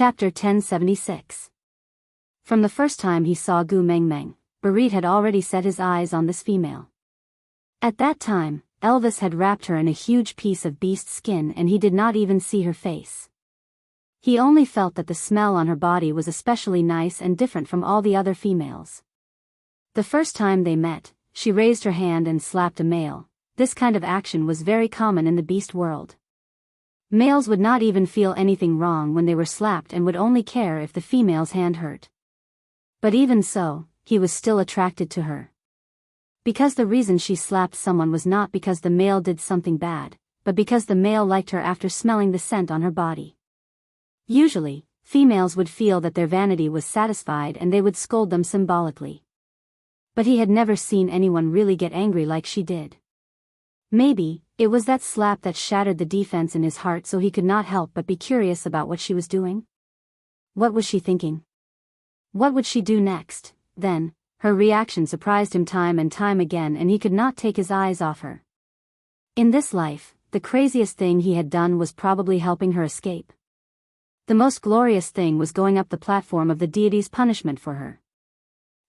Chapter 1076. From the first time he saw Gu Mengmeng, Barit had already set his eyes on this female. At that time, Elvis had wrapped her in a huge piece of beast skin and he did not even see her face. He only felt that the smell on her body was especially nice and different from all the other females. The first time they met, she raised her hand and slapped a male. This kind of action was very common in the beast world. Males would not even feel anything wrong when they were slapped and would only care if the female's hand hurt. But even so, he was still attracted to her. Because the reason she slapped someone was not because the male did something bad, but because the male liked her after smelling the scent on her body. Usually, females would feel that their vanity was satisfied and they would scold them symbolically. But he had never seen anyone really get angry like she did. Maybe, it was that slap that shattered the defense in his heart, so he could not help but be curious about what she was doing. What was she thinking? What would she do next? Then, her reaction surprised him time and time again and he could not take his eyes off her. In this life, the craziest thing he had done was probably helping her escape. The most glorious thing was going up the platform of the deity's punishment for her.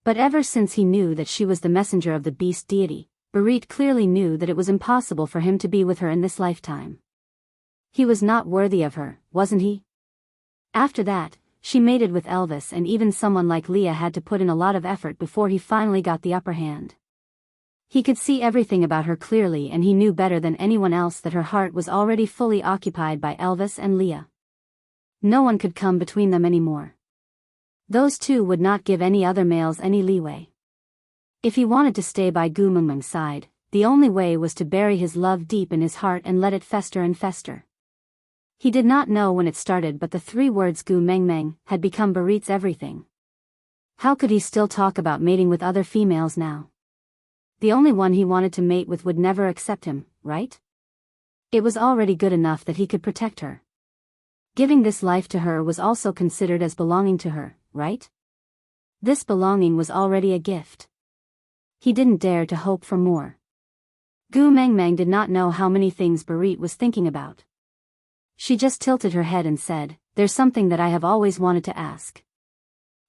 But ever since he knew that she was the messenger of the beast deity, Barit clearly knew that it was impossible for him to be with her in this lifetime. He was not worthy of her, wasn't he? After that, she mated with Elvis and even someone like Leah had to put in a lot of effort before he finally got the upper hand. He could see everything about her clearly and he knew better than anyone else that her heart was already fully occupied by Elvis and Leah. No one could come between them anymore. Those two would not give any other males any leeway. If he wanted to stay by Gu Mengmeng's side, the only way was to bury his love deep in his heart and let it fester and fester. He did not know when it started, but the three words Gu Mengmeng had become Barit's everything. How could he still talk about mating with other females now? The only one he wanted to mate with would never accept him, right? It was already good enough that he could protect her. Giving this life to her was also considered as belonging to her, right? This belonging was already a gift. He didn't dare to hope for more. Gu Mengmeng did not know how many things Barit was thinking about. She just tilted her head and said, "There's something that I have always wanted to ask."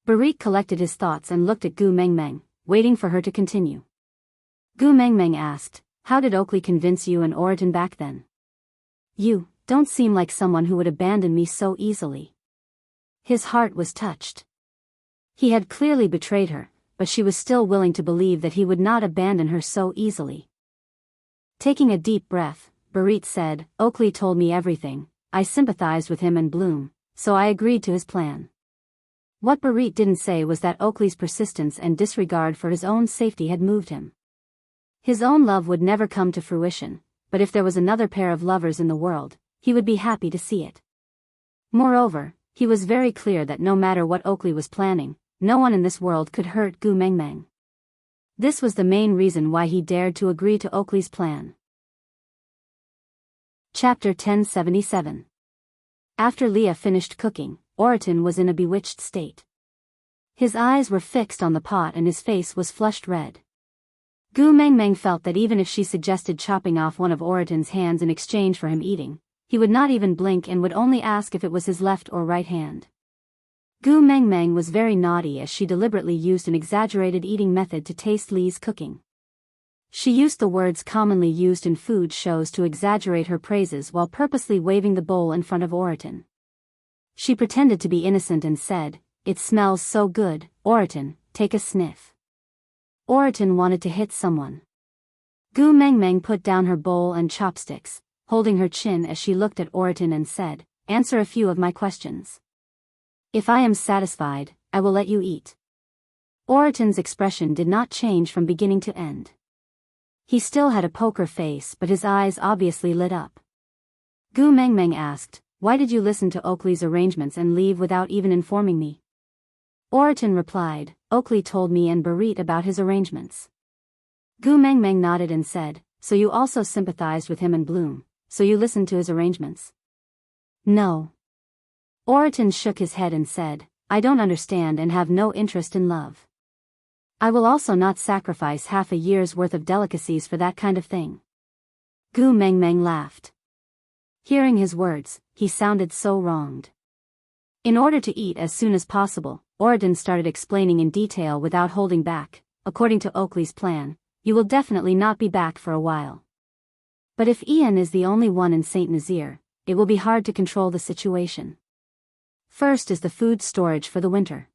Barit collected his thoughts and looked at Gu Mengmeng, waiting for her to continue. Gu Mengmeng asked, "How did Oakley convince you and Oriton back then? You don't seem like someone who would abandon me so easily." His heart was touched. He had clearly betrayed her, but she was still willing to believe that he would not abandon her so easily. Taking a deep breath, Barit said, "Oakley told me everything. I sympathized with him and Bloom, so I agreed to his plan." What Barit didn't say was that Oakley's persistence and disregard for his own safety had moved him. His own love would never come to fruition, but if there was another pair of lovers in the world, he would be happy to see it. Moreover, he was very clear that no matter what Oakley was planning, no one in this world could hurt Gu Mengmeng. This was the main reason why he dared to agree to Oakley's plan. Chapter 1077. After Leah finished cooking, Oriton was in a bewitched state. His eyes were fixed on the pot and his face was flushed red. Gu Mengmeng felt that even if she suggested chopping off one of Oriton's hands in exchange for him eating, he would not even blink and would only ask if it was his left or right hand. Gu Mengmeng was very naughty as she deliberately used an exaggerated eating method to taste Lee's cooking. She used the words commonly used in food shows to exaggerate her praises while purposely waving the bowl in front of Oriton. She pretended to be innocent and said, "It smells so good, Oriton, take a sniff." Oriton wanted to hit someone. Gu Mengmeng put down her bowl and chopsticks, holding her chin as she looked at Oriton and said, "Answer a few of my questions. If I am satisfied, I will let you eat." Oriton's expression did not change from beginning to end. He still had a poker face but his eyes obviously lit up. Gu Mengmeng asked, "Why did you listen to Oakley's arrangements and leave without even informing me?" Oriton replied, "Oakley told me and Barit about his arrangements." Gu Mengmeng nodded and said, "So you also sympathized with him and Bloom, so you listened to his arrangements?" "No." Oriton shook his head and said, "I don't understand and have no interest in love. I will also not sacrifice half a year's worth of delicacies for that kind of thing." Gu Mengmeng laughed. Hearing his words, he sounded so wronged. In order to eat as soon as possible, Oriton started explaining in detail without holding back. According to Oakley's plan, you will definitely not be back for a while. But if Ian is the only one in St. Nazaire, it will be hard to control the situation. First is the food storage for the winter.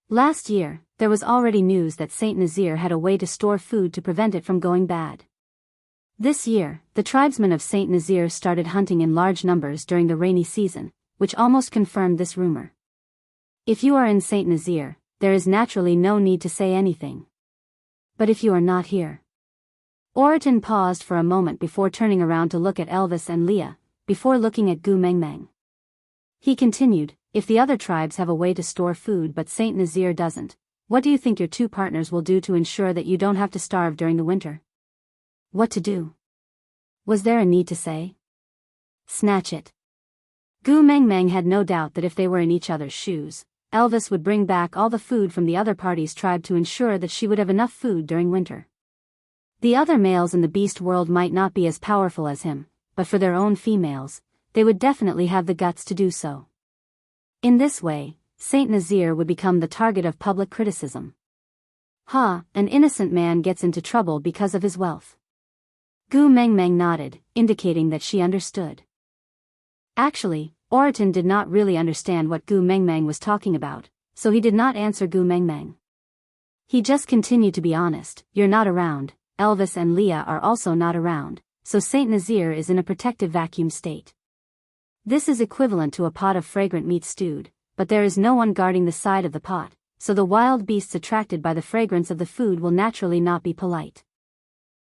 Last year, there was already news that St. Nazaire had a way to store food to prevent it from going bad. This year, the tribesmen of St. Nazaire started hunting in large numbers during the rainy season, which almost confirmed this rumor. If you are in St. Nazaire, there is naturally no need to say anything. But if you are not here. Oriton paused for a moment before turning around to look at Elvis and Leah, before looking at Gu Mengmeng. He continued, if the other tribes have a way to store food but St. Nazaire doesn't, what do you think your two partners will do to ensure that you don't have to starve during the winter? What to do? Was there a need to say? Snatch it. Gu Mengmeng had no doubt that if they were in each other's shoes, Elvis would bring back all the food from the other party's tribe to ensure that she would have enough food during winter. The other males in the beast world might not be as powerful as him, but for their own females, they would definitely have the guts to do so. In this way, St. Nazaire would become the target of public criticism. An innocent man gets into trouble because of his wealth. Gu Mengmeng nodded, indicating that she understood. Actually, Oriton did not really understand what Gu Mengmeng was talking about, so he did not answer Gu Mengmeng. He just continued to be honest, you're not around, Elvis and Leah are also not around, so St. Nazaire is in a protective vacuum state. This is equivalent to a pot of fragrant meat stewed, but there is no one guarding the side of the pot, so the wild beasts attracted by the fragrance of the food will naturally not be polite.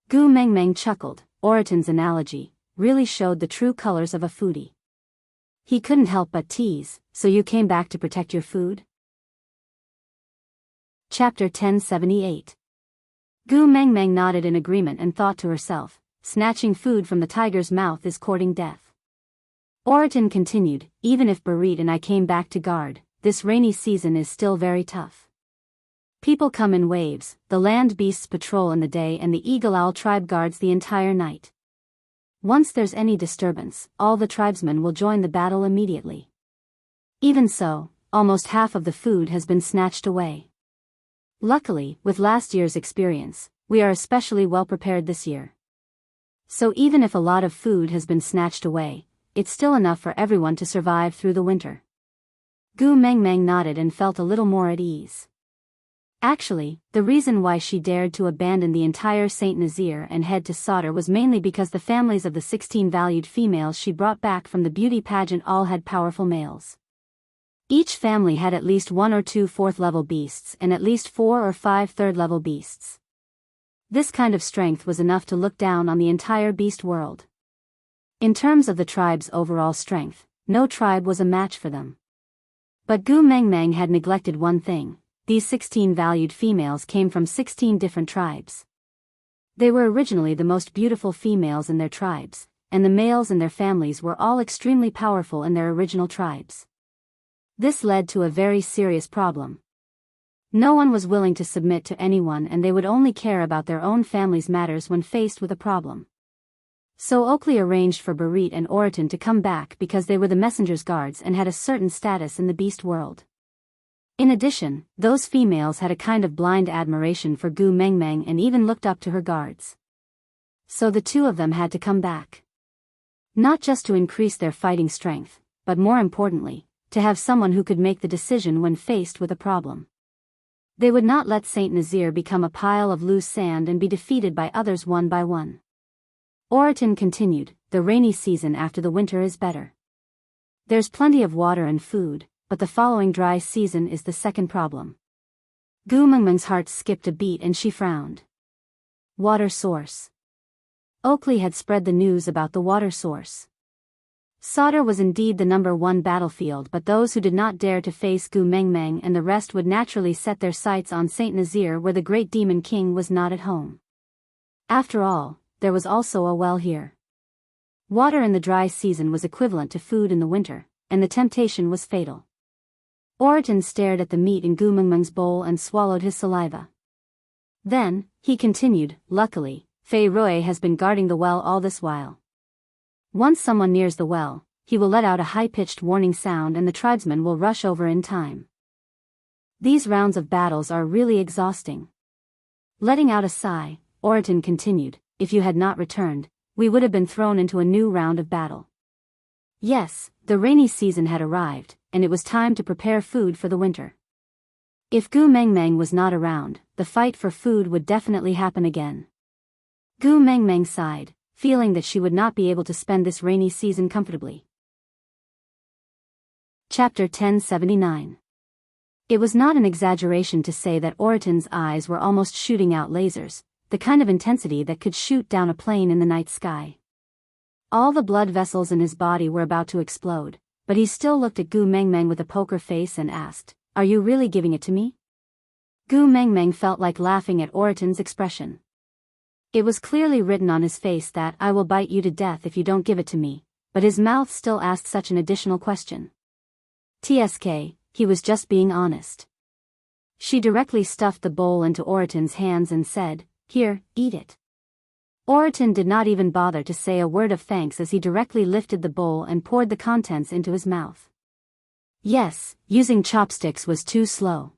Gu Mengmeng chuckled. Oriton's analogy really showed the true colors of a foodie. He couldn't help but tease, so you came back to protect your food? Chapter 1078. Gu Mengmeng nodded in agreement and thought to herself, snatching food from the tiger's mouth is courting death. Oriton continued, even if Barit and I came back to guard, this rainy season is still very tough. People come in waves, the land beasts patrol in the day and the Eagle Owl tribe guards the entire night. Once there's any disturbance, all the tribesmen will join the battle immediately. Even so, almost half of the food has been snatched away. Luckily, with last year's experience, we are especially well prepared this year. So even if a lot of food has been snatched away, it's still enough for everyone to survive through the winter. Gu Mengmeng nodded and felt a little more at ease. Actually, the reason why she dared to abandon the entire St. Nazaire and head to Sauter was mainly because the families of the 16 valued females she brought back from the beauty pageant all had powerful males. Each family had at least 1 or 2 4th-level beasts and at least 4 or 5 3rd-level beasts. This kind of strength was enough to look down on the entire beast world. In terms of the tribe's overall strength, no tribe was a match for them. But Gu Mengmeng had neglected one thing. These 16 valued females came from 16 different tribes. They were originally the most beautiful females in their tribes, and the males in their families were all extremely powerful in their original tribes. This led to a very serious problem. No one was willing to submit to anyone and they would only care about their own family's matters when faced with a problem. So Oakley arranged for Barit and Oriton to come back because they were the messenger's guards and had a certain status in the beast world. In addition, those females had a kind of blind admiration for Gu Mengmeng and even looked up to her guards. So the two of them had to come back. Not just to increase their fighting strength, but more importantly, to have someone who could make the decision when faced with a problem. They would not let St. Nazaire become a pile of loose sand and be defeated by others one by one. Oriton continued, the rainy season after the winter is better. There's plenty of water and food, but the following dry season is the second problem. Gu Mengmeng's heart skipped a beat and she frowned. Water source. Oakley had spread the news about the water source. Sauter was indeed the #1 battlefield, but those who did not dare to face Gu Mengmeng and the rest would naturally set their sights on St. Nazaire where the great demon king was not at home. After all, there was also a well here. Water in the dry season was equivalent to food in the winter, and the temptation was fatal. Oriton stared at the meat in Gu Mengmeng's bowl and swallowed his saliva. Then, he continued, luckily, Fei Rui has been guarding the well all this while. Once someone nears the well, he will let out a high-pitched warning sound and the tribesmen will rush over in time. These rounds of battles are really exhausting. Letting out a sigh, Oriton continued, if you had not returned, we would have been thrown into a new round of battle. Yes, the rainy season had arrived, and it was time to prepare food for the winter. If Gu Mengmeng was not around, the fight for food would definitely happen again. Gu Mengmeng sighed, feeling that she would not be able to spend this rainy season comfortably. Chapter 1079. It was not an exaggeration to say that Oriton's eyes were almost shooting out lasers, the kind of intensity that could shoot down a plane in the night sky. All the blood vessels in his body were about to explode, but he still looked at Gu Mengmeng with a poker face and asked, "Are you really giving it to me?" Gu Mengmeng felt like laughing at Oriton's expression. It was clearly written on his face that I will bite you to death if you don't give it to me, but his mouth still asked such an additional question. TSK, he was just being honest. She directly stuffed the bowl into Oriton's hands and said, "Here, eat it." Oriton did not even bother to say a word of thanks as he directly lifted the bowl and poured the contents into his mouth. Yes, using chopsticks was too slow.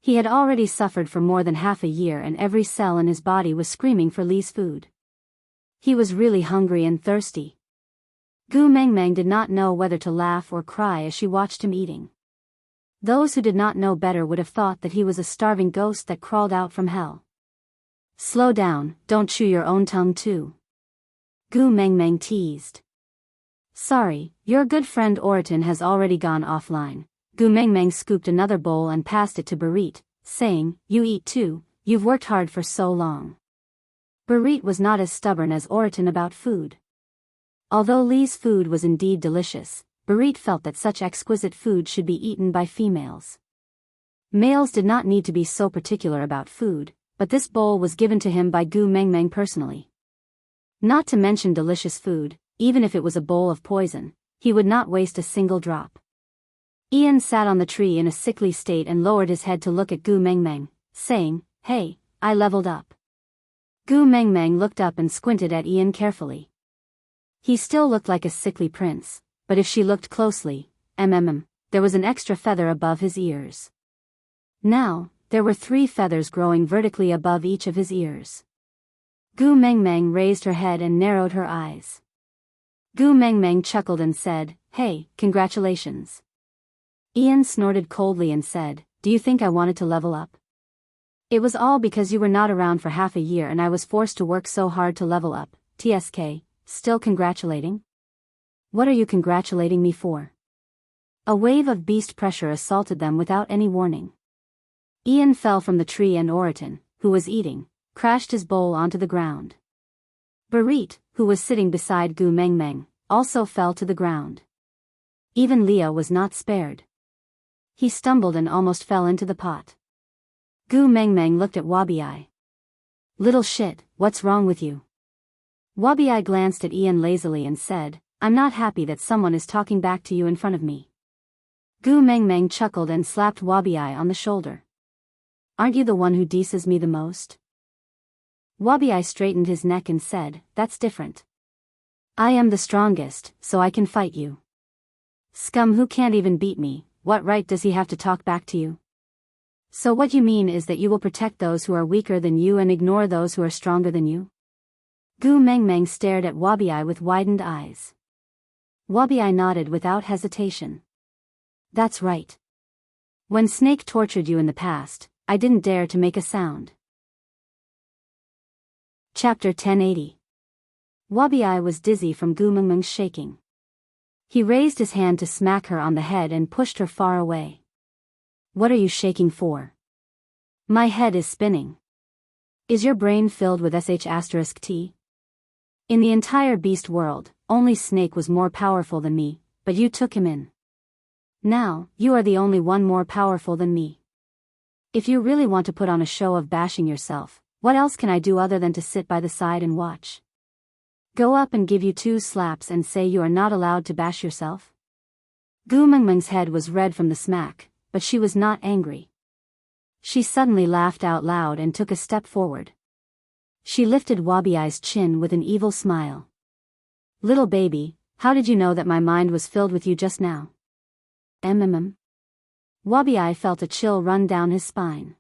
He had already suffered for more than half a year and every cell in his body was screaming for Li's food. He was really hungry and thirsty. Gu Mengmeng did not know whether to laugh or cry as she watched him eating. Those who did not know better would have thought that he was a starving ghost that crawled out from hell. Slow down, don't chew your own tongue too. Gu Mengmeng teased. Sorry, your good friend Oriton has already gone offline. Gu Mengmeng scooped another bowl and passed it to Barit, saying, you eat too, you've worked hard for so long. Barit was not as stubborn as Oriton about food. Although Li's food was indeed delicious, Barit felt that such exquisite food should be eaten by females. Males did not need to be so particular about food, but this bowl was given to him by Gu Mengmeng personally. Not to mention delicious food, even if it was a bowl of poison, he would not waste a single drop. Ian sat on the tree in a sickly state and lowered his head to look at Gu Mengmeng, saying, Hey, I leveled up. Gu Mengmeng looked up and squinted at Ian carefully. He still looked like a sickly prince, but if she looked closely, there was an extra feather above his ears. Now, there were 3 feathers growing vertically above each of his ears. Gu Mengmeng raised her head and narrowed her eyes. Gu Mengmeng chuckled and said, Hey, congratulations. Ian snorted coldly and said, Do you think I wanted to level up? It was all because you were not around for half a year and I was forced to work so hard to level up. TSK, still congratulating? What are you congratulating me for? A wave of beast pressure assaulted them without any warning. Ian fell from the tree and Oriton, who was eating, crashed his bowl onto the ground. Barit, who was sitting beside Gu Mengmeng, also fell to the ground. Even Leo was not spared. He stumbled and almost fell into the pot. Gu Mengmeng looked at Wabi. Little shit, what's wrong with you? Wabi glanced at Ian lazily and said, I'm not happy that someone is talking back to you in front of me. Gu Mengmeng chuckled and slapped Wabi on the shoulder. Aren't you the one who deases me the most? Wabi straightened his neck and said, That's different. I am the strongest, so I can fight you. Scum who can't even beat me, what right does he have to talk back to you? So what you mean is that you will protect those who are weaker than you and ignore those who are stronger than you? Gu Mengmeng stared at Wabi with widened eyes. Wabi nodded without hesitation. That's right. When Snake tortured you in the past, I didn't dare to make a sound. Chapter 1080. Wabi was dizzy from Gu Mengmeng's shaking. He raised his hand to smack her on the head and pushed her far away. What are you shaking for? My head is spinning. Is your brain filled with sh*t? In the entire beast world, only Snake was more powerful than me, but you took him in. Now, you are the only one more powerful than me. If you really want to put on a show of bashing yourself, what else can I do other than to sit by the side and watch? Go up and give you 2 slaps and say you are not allowed to bash yourself? Gu Mengmeng's head was red from the smack, but she was not angry. She suddenly laughed out loud and took a step forward. She lifted Wabi's chin with an evil smile. Little baby, How did you know that my mind was filled with you just now? Wabi felt a chill run down his spine.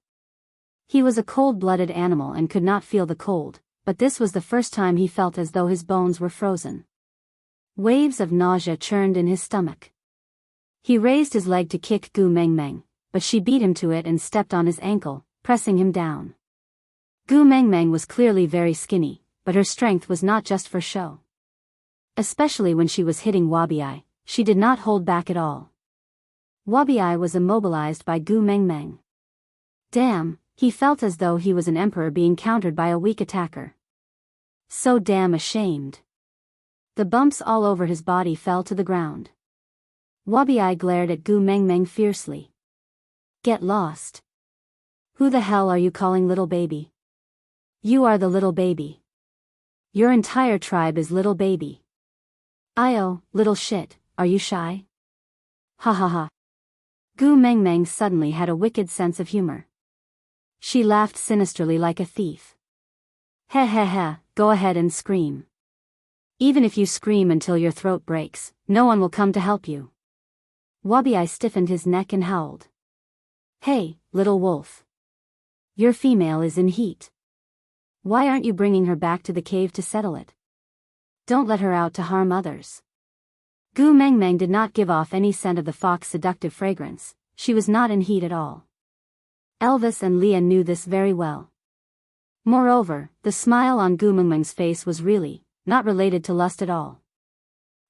He was a cold-blooded animal and could not feel the cold, but this was the first time he felt as though his bones were frozen. Waves of nausea churned in his stomach. He raised his leg to kick Gu Mengmeng, but she beat him to it and stepped on his ankle, pressing him down. Gu Mengmeng was clearly very skinny, but her strength was not just for show. Especially when she was hitting Wabi, she did not hold back at all. Wabi was immobilized by Gu Mengmeng. Damn, he felt as though he was an emperor being countered by a weak attacker. So damn ashamed. The bumps all over his body fell to the ground. Wabi glared at Gu Mengmeng fiercely. Get lost. Who the hell are you calling little baby? You are the little baby. Your entire tribe is little baby. Little shit, are you shy? Ha ha ha. Gu Mengmeng suddenly had a wicked sense of humor. She laughed sinisterly like a thief. Heh heh heh, go ahead and scream. Even if you scream until your throat breaks, no one will come to help you. Wabi stiffened his neck and howled. Hey, little wolf. Your female is in heat. Why aren't you bringing her back to the cave to settle it? Don't let her out to harm others. Gu Mengmeng did not give off any scent of the fox's seductive fragrance. She was not in heat at all. Elvis and Leah knew this very well. Moreover, the smile on Gu Mengmeng's face was really not related to lust at all.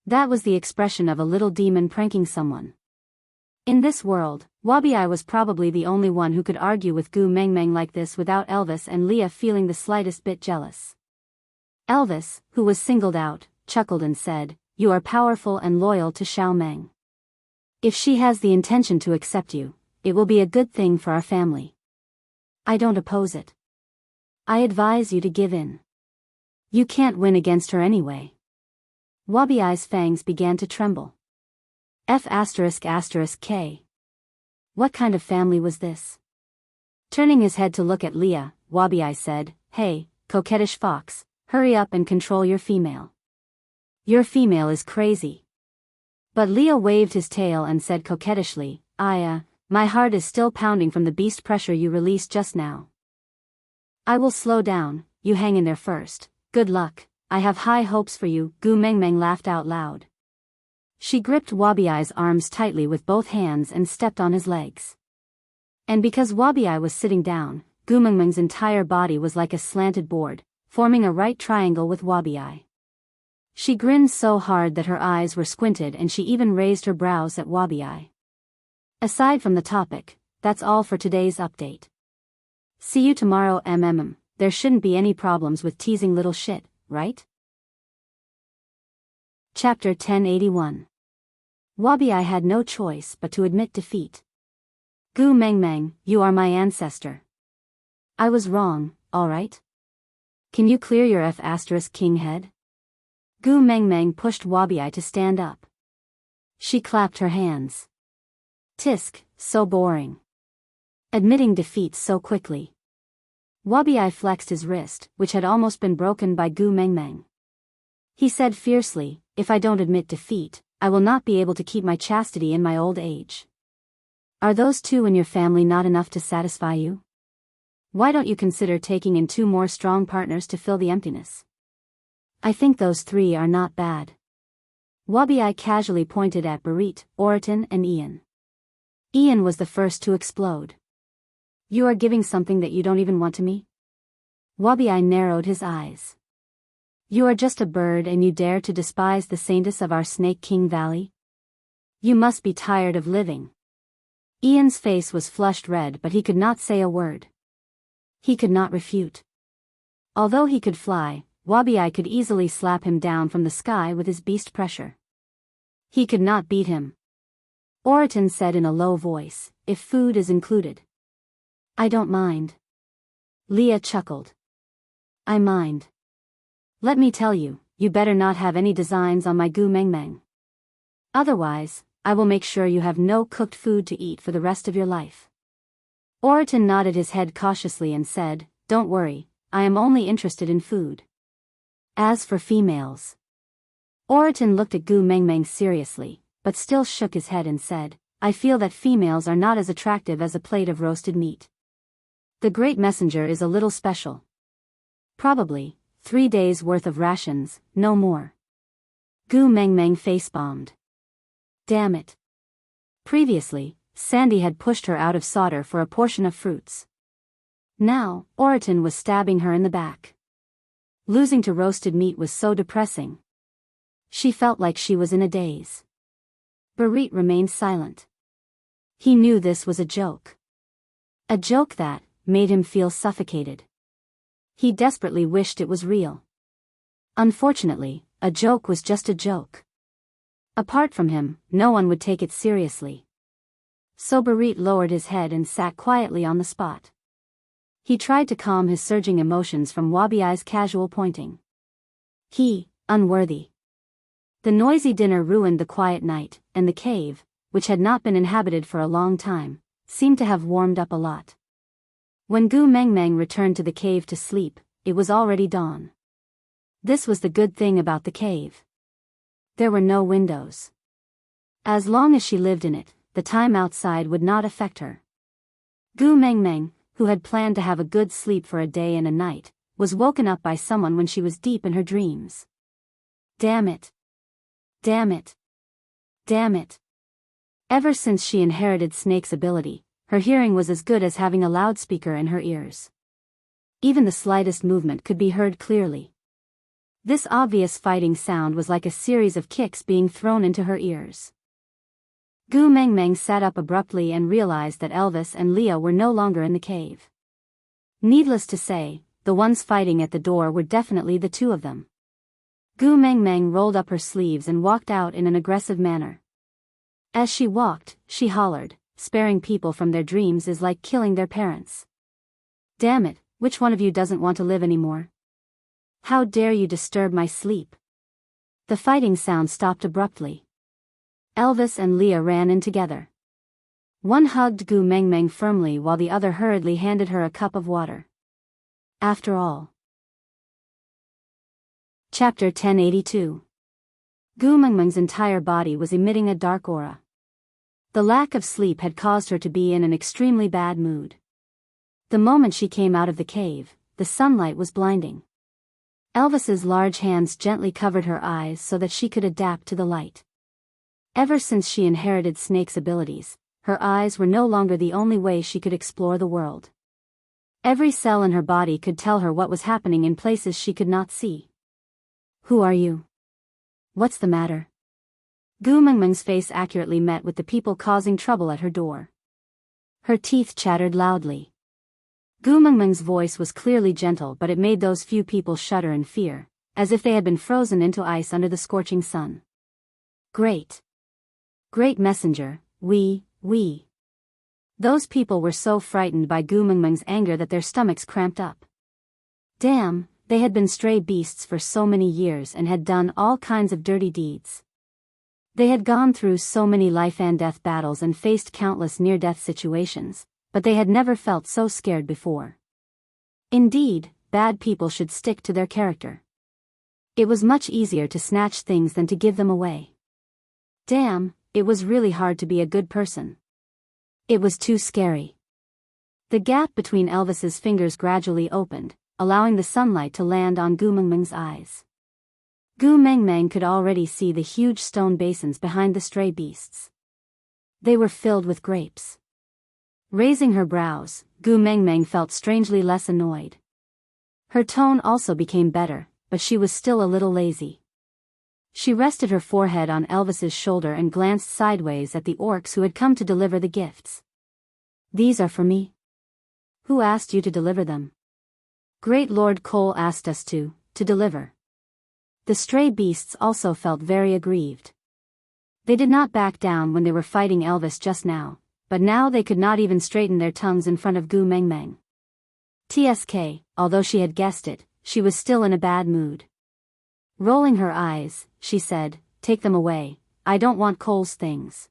That was the expression of a little demon pranking someone. In this world, Wabi was probably the only one who could argue with Gu Mengmeng like this without Elvis and Leah feeling the slightest bit jealous. Elvis, who was singled out, chuckled and said, "You are powerful and loyal to Xiao Meng. If she has the intention to accept you, it will be a good thing for our family. I don't oppose it. I advise you to give in. You can't win against her anyway." Wabi's fangs began to tremble. F***K. What kind of family was this? Turning his head to look at Leah, Wabi said, "Hey, coquettish fox, hurry up and control your female. Your female is crazy." But Leah waved his tail and said coquettishly, my heart is still pounding from the beast pressure you released just now. I will slow down, you hang in there first. Good luck, I have high hopes for you." Gu Mengmeng laughed out loud. She gripped Wabi's arms tightly with both hands and stepped on his legs. And because Wabi was sitting down, Gu Mengmeng's entire body was like a slanted board, forming a right triangle with Wabi. She grinned so hard that her eyes were squinted and she even raised her brows at Wabi. Aside from the topic, that's all for today's update. See you tomorrow. There shouldn't be any problems with teasing little shit, right? Chapter 1081. Wabi had no choice but to admit defeat. Gu Mengmeng, you are my ancestor. I was wrong, alright? Can you clear your F***king head? Gu Mengmeng pushed Wabi to stand up. She clapped her hands. Tisk, so boring. Admitting defeat so quickly. Wabi flexed his wrist, which had almost been broken by Gu Mengmeng. He said fiercely, "If I don't admit defeat, I will not be able to keep my chastity in my old age. Are those two in your family not enough to satisfy you? Why don't you consider taking in 2 more strong partners to fill the emptiness? I think those 3 are not bad." Wabi casually pointed at Barit, Oriton and Ian. Ian was the first to explode. You are giving something that you don't even want to me? Wabi narrowed his eyes. You are just a bird and you dare to despise the saintess of our Snake King Valley? You must be tired of living. Ian's face was flushed red, but he could not say a word. He could not refute. Although he could fly, Wabi could easily slap him down from the sky with his beast pressure. He could not beat him. Oriton said in a low voice, "If food is included." I don't mind. Leah chuckled. I mind. Let me tell you, you better not have any designs on my Gu Mengmeng. Otherwise, I will make sure you have no cooked food to eat for the rest of your life. Oriton nodded his head cautiously and said, Don't worry, I am only interested in food. As for females, Oriton looked at Gu Mengmeng seriously, but still shook his head and said, I feel that females are not as attractive as a plate of roasted meat. The great messenger is a little special. Probably 3 days' worth of rations, no more. Gu Mengmeng face-bombed. Damn it. Previously, Sandy had pushed her out of solder for a portion of fruits. Now, Oriton was stabbing her in the back. Losing to roasted meat was so depressing. She felt like she was in a daze. Barit remained silent. He knew this was a joke. A joke that made him feel suffocated. He desperately wished it was real. Unfortunately, a joke was just a joke. Apart from him, no one would take it seriously. So Barit lowered his head and sat quietly on the spot. He tried to calm his surging emotions from Wabiai's casual pointing. He, unworthy. The noisy dinner ruined the quiet night, and the cave, which had not been inhabited for a long time, seemed to have warmed up a lot. When Gu Mengmeng returned to the cave to sleep, it was already dawn. This was the good thing about the cave. There were no windows. As long as she lived in it, the time outside would not affect her. Gu Mengmeng, who had planned to have a good sleep for a day and a night, was woken up by someone when she was deep in her dreams. Damn it. Damn it. Damn it. Ever since she inherited Snake's ability, her hearing was as good as having a loudspeaker in her ears. Even the slightest movement could be heard clearly. This obvious fighting sound was like a series of kicks being thrown into her ears. Gu Mengmeng sat up abruptly and realized that Elvis and Leah were no longer in the cave. Needless to say, the ones fighting at the door were definitely the two of them. Gu Mengmeng rolled up her sleeves and walked out in an aggressive manner. As she walked, she hollered, sparing people from their dreams is like killing their parents. Damn it, which one of you doesn't want to live anymore? How dare you disturb my sleep? The fighting sound stopped abruptly. Elvis and Leah ran in together. One hugged Gu Mengmeng firmly while the other hurriedly handed her a cup of water. After all. Chapter 1082. Gu Mengmeng's entire body was emitting a dark aura. The lack of sleep had caused her to be in an extremely bad mood. The moment she came out of the cave, the sunlight was blinding. Elvis's large hands gently covered her eyes so that she could adapt to the light. Ever since she inherited Snake's abilities, her eyes were no longer the only way she could explore the world. Every cell in her body could tell her what was happening in places she could not see. Who are you? What's the matter? Gu Mengmeng's face accurately met with the people causing trouble at her door. Her teeth chattered loudly. Gu Mengmeng's voice was clearly gentle, but it made those few people shudder in fear, as if they had been frozen into ice under the scorching sun. Great. Great messenger, we. Those people were so frightened by Gu Mengmeng's anger that their stomachs cramped up. Damn, they had been stray beasts for so many years and had done all kinds of dirty deeds. They had gone through so many life and death battles and faced countless near-death situations, but they had never felt so scared before. Indeed, bad people should stick to their character. It was much easier to snatch things than to give them away. Damn, it was really hard to be a good person. It was too scary. The gap between Elvis's fingers gradually opened, allowing the sunlight to land on Gu Mengmeng's eyes. Gu Mengmeng could already see the huge stone basins behind the stray beasts. They were filled with grapes. Raising her brows, Gu Mengmeng felt strangely less annoyed. Her tone also became better, but she was still a little lazy. She rested her forehead on Elvis's shoulder and glanced sideways at the orcs who had come to deliver the gifts. These are for me. Who asked you to deliver them? Great Lord Cole asked us to deliver. The stray beasts also felt very aggrieved. They did not back down when they were fighting Elvis just now, but now they could not even straighten their tongues in front of Gu Mengmeng. TSK, although she had guessed it, she was still in a bad mood. Rolling her eyes, she said, "Take them away, I don't want Cole's things."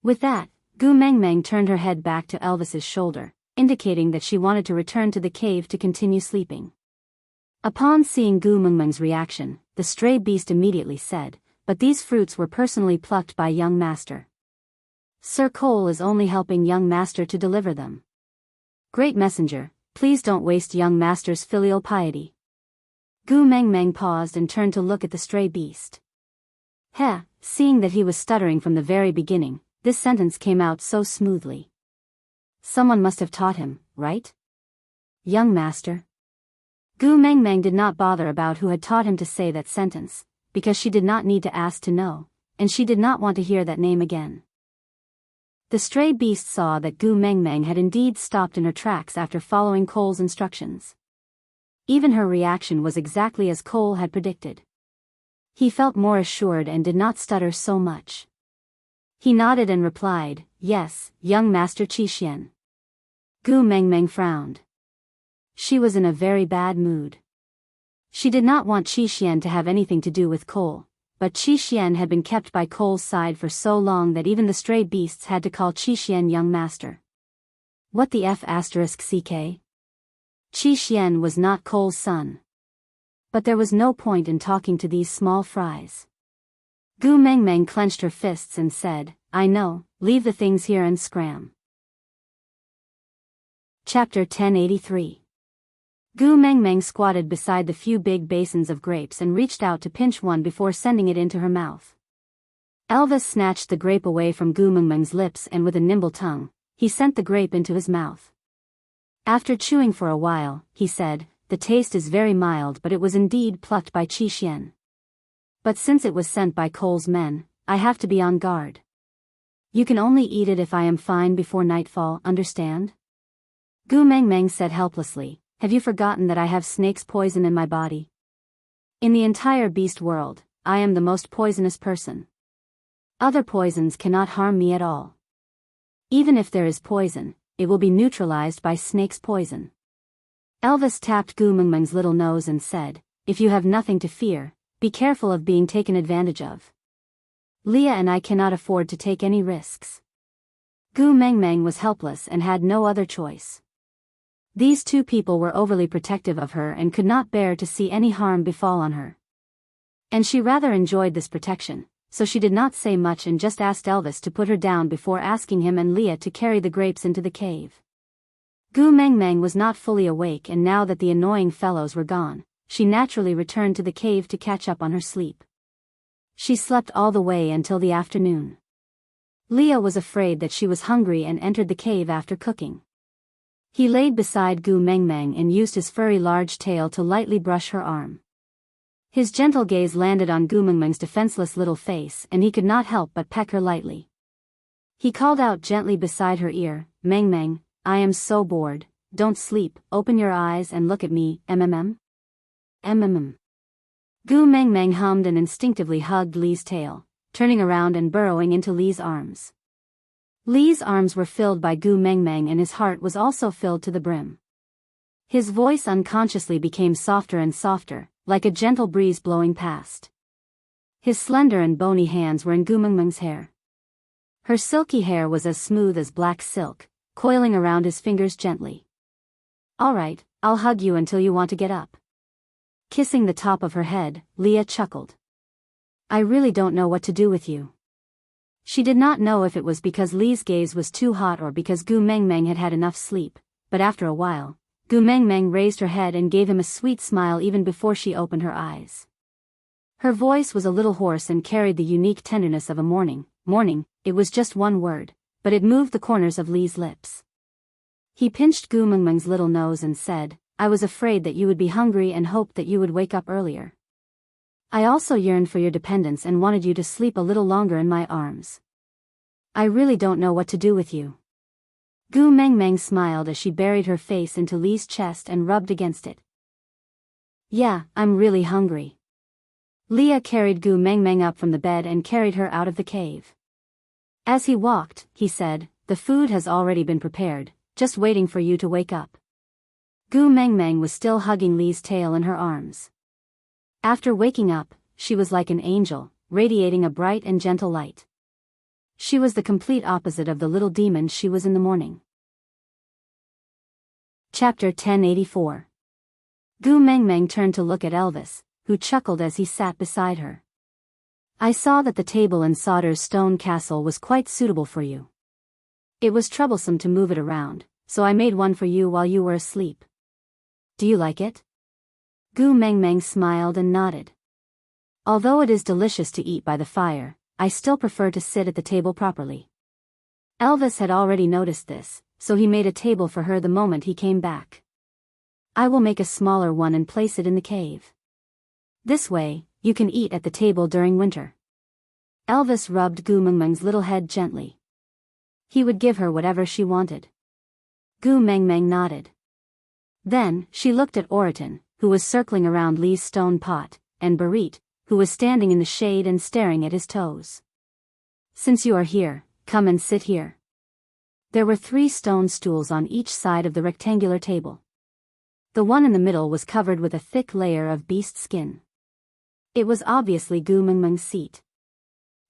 With that, Gu Mengmeng turned her head back to Elvis's shoulder, indicating that she wanted to return to the cave to continue sleeping. Upon seeing Gu Mengmeng's reaction, the stray beast immediately said, "But these fruits were personally plucked by young master. Sir Cole is only helping young master to deliver them. Great messenger, please don't waste young master's filial piety." Gu Mengmeng paused and turned to look at the stray beast. Seeing that he was stuttering from the very beginning, this sentence came out so smoothly. Someone must have taught him, right? Young master. Gu Mengmeng did not bother about who had taught him to say that sentence, because she did not need to ask to know, and she did not want to hear that name again. The stray beast saw that Gu Mengmeng had indeed stopped in her tracks after following Cole's instructions. Even her reaction was exactly as Cole had predicted. He felt more assured and did not stutter so much. He nodded and replied, "Yes, young master Qixuan." Gu Mengmeng frowned. She was in a very bad mood. She did not want Qixuan to have anything to do with Cole, but Qixuan had been kept by Cole's side for so long that even the stray beasts had to call Qixuan young master. What the f***ck? Qixuan was not Cole's son. But there was no point in talking to these small fries. Gu Mengmeng clenched her fists and said, "I know, leave the things here and scram." Chapter 1083. Gu Mengmeng squatted beside the few big basins of grapes and reached out to pinch one before sending it into her mouth. Elvis snatched the grape away from Gu Mengmeng's lips and with a nimble tongue, he sent the grape into his mouth. After chewing for a while, he said, "The taste is very mild, but it was indeed plucked by Qixuan. But since it was sent by Cole's men, I have to be on guard. You can only eat it if I am fine before nightfall, understand?" Gu Mengmeng said helplessly, "Have you forgotten that I have snake's poison in my body? In the entire beast world, I am the most poisonous person. Other poisons cannot harm me at all. Even if there is poison, it will be neutralized by snake's poison." Elvis tapped Gu Mengmeng's little nose and said, "If you have nothing to fear, be careful of being taken advantage of. Leah and I cannot afford to take any risks." Gu Mengmeng was helpless and had no other choice. These two people were overly protective of her and could not bear to see any harm befall on her. And she rather enjoyed this protection, so she did not say much and just asked Elvis to put her down before asking him and Leah to carry the grapes into the cave. Gu Mengmeng was not fully awake, and now that the annoying fellows were gone, she naturally returned to the cave to catch up on her sleep. She slept all the way until the afternoon. Leah was afraid that she was hungry and entered the cave after cooking. He laid beside Gu Mengmeng and used his furry large tail to lightly brush her arm. His gentle gaze landed on Gu Mengmeng's defenseless little face, and he could not help but peck her lightly. He called out gently beside her ear, "Mengmeng, I am so bored, don't sleep, open your eyes and look at me, mm. Mm. Gu Mengmeng hummed and instinctively hugged Lee's tail, turning around and burrowing into Lee's arms. Lee's arms were filled by Gu Mengmeng and his heart was also filled to the brim. His voice unconsciously became softer and softer, like a gentle breeze blowing past. His slender and bony hands were in Gu Mengmeng's hair. Her silky hair was as smooth as black silk, coiling around his fingers gently. "All right, I'll hug you until you want to get up." Kissing the top of her head, Leah chuckled. "I really don't know what to do with you." She did not know if it was because Lee's gaze was too hot or because Gu Mengmeng had had enough sleep, but after a while, Gu Mengmeng raised her head and gave him a sweet smile even before she opened her eyes. Her voice was a little hoarse and carried the unique tenderness of a morning. It was just one word, but it moved the corners of Lee's lips. He pinched Gu Mengmeng's little nose and said, "I was afraid that you would be hungry and hoped that you would wake up earlier. I also yearned for your dependence and wanted you to sleep a little longer in my arms. I really don't know what to do with you." Gu Mengmeng smiled as she buried her face into Lee's chest and rubbed against it. "Yeah, I'm really hungry." Leah carried Gu Mengmeng up from the bed and carried her out of the cave. As he walked, he said, "The food has already been prepared, just waiting for you to wake up." Gu Mengmeng was still hugging Lee's tail in her arms. After waking up, she was like an angel, radiating a bright and gentle light. She was the complete opposite of the little demon she was in the morning. Chapter 1084. Gu Mengmeng turned to look at Elvis, who chuckled as he sat beside her. I saw that the table in Sauter's stone castle was quite suitable for you. It was troublesome to move it around, so I made one for you while you were asleep. Do you like it? Gu Mengmeng smiled and nodded. Although it is delicious to eat by the fire, I still prefer to sit at the table properly. Elvis had already noticed this, so he made a table for her the moment he came back. I will make a smaller one and place it in the cave. This way, you can eat at the table during winter. Elvis rubbed Gu Mengmeng's little head gently. He would give her whatever she wanted. Gu Mengmeng nodded. Then, she looked at Oriton, who was circling around Li's stone pot, and Barit, who was standing in the shade and staring at his toes. Since you are here, come and sit here. There were 3 stone stools on each side of the rectangular table. The one in the middle was covered with a thick layer of beast skin. It was obviously Gu Mengmeng's seat.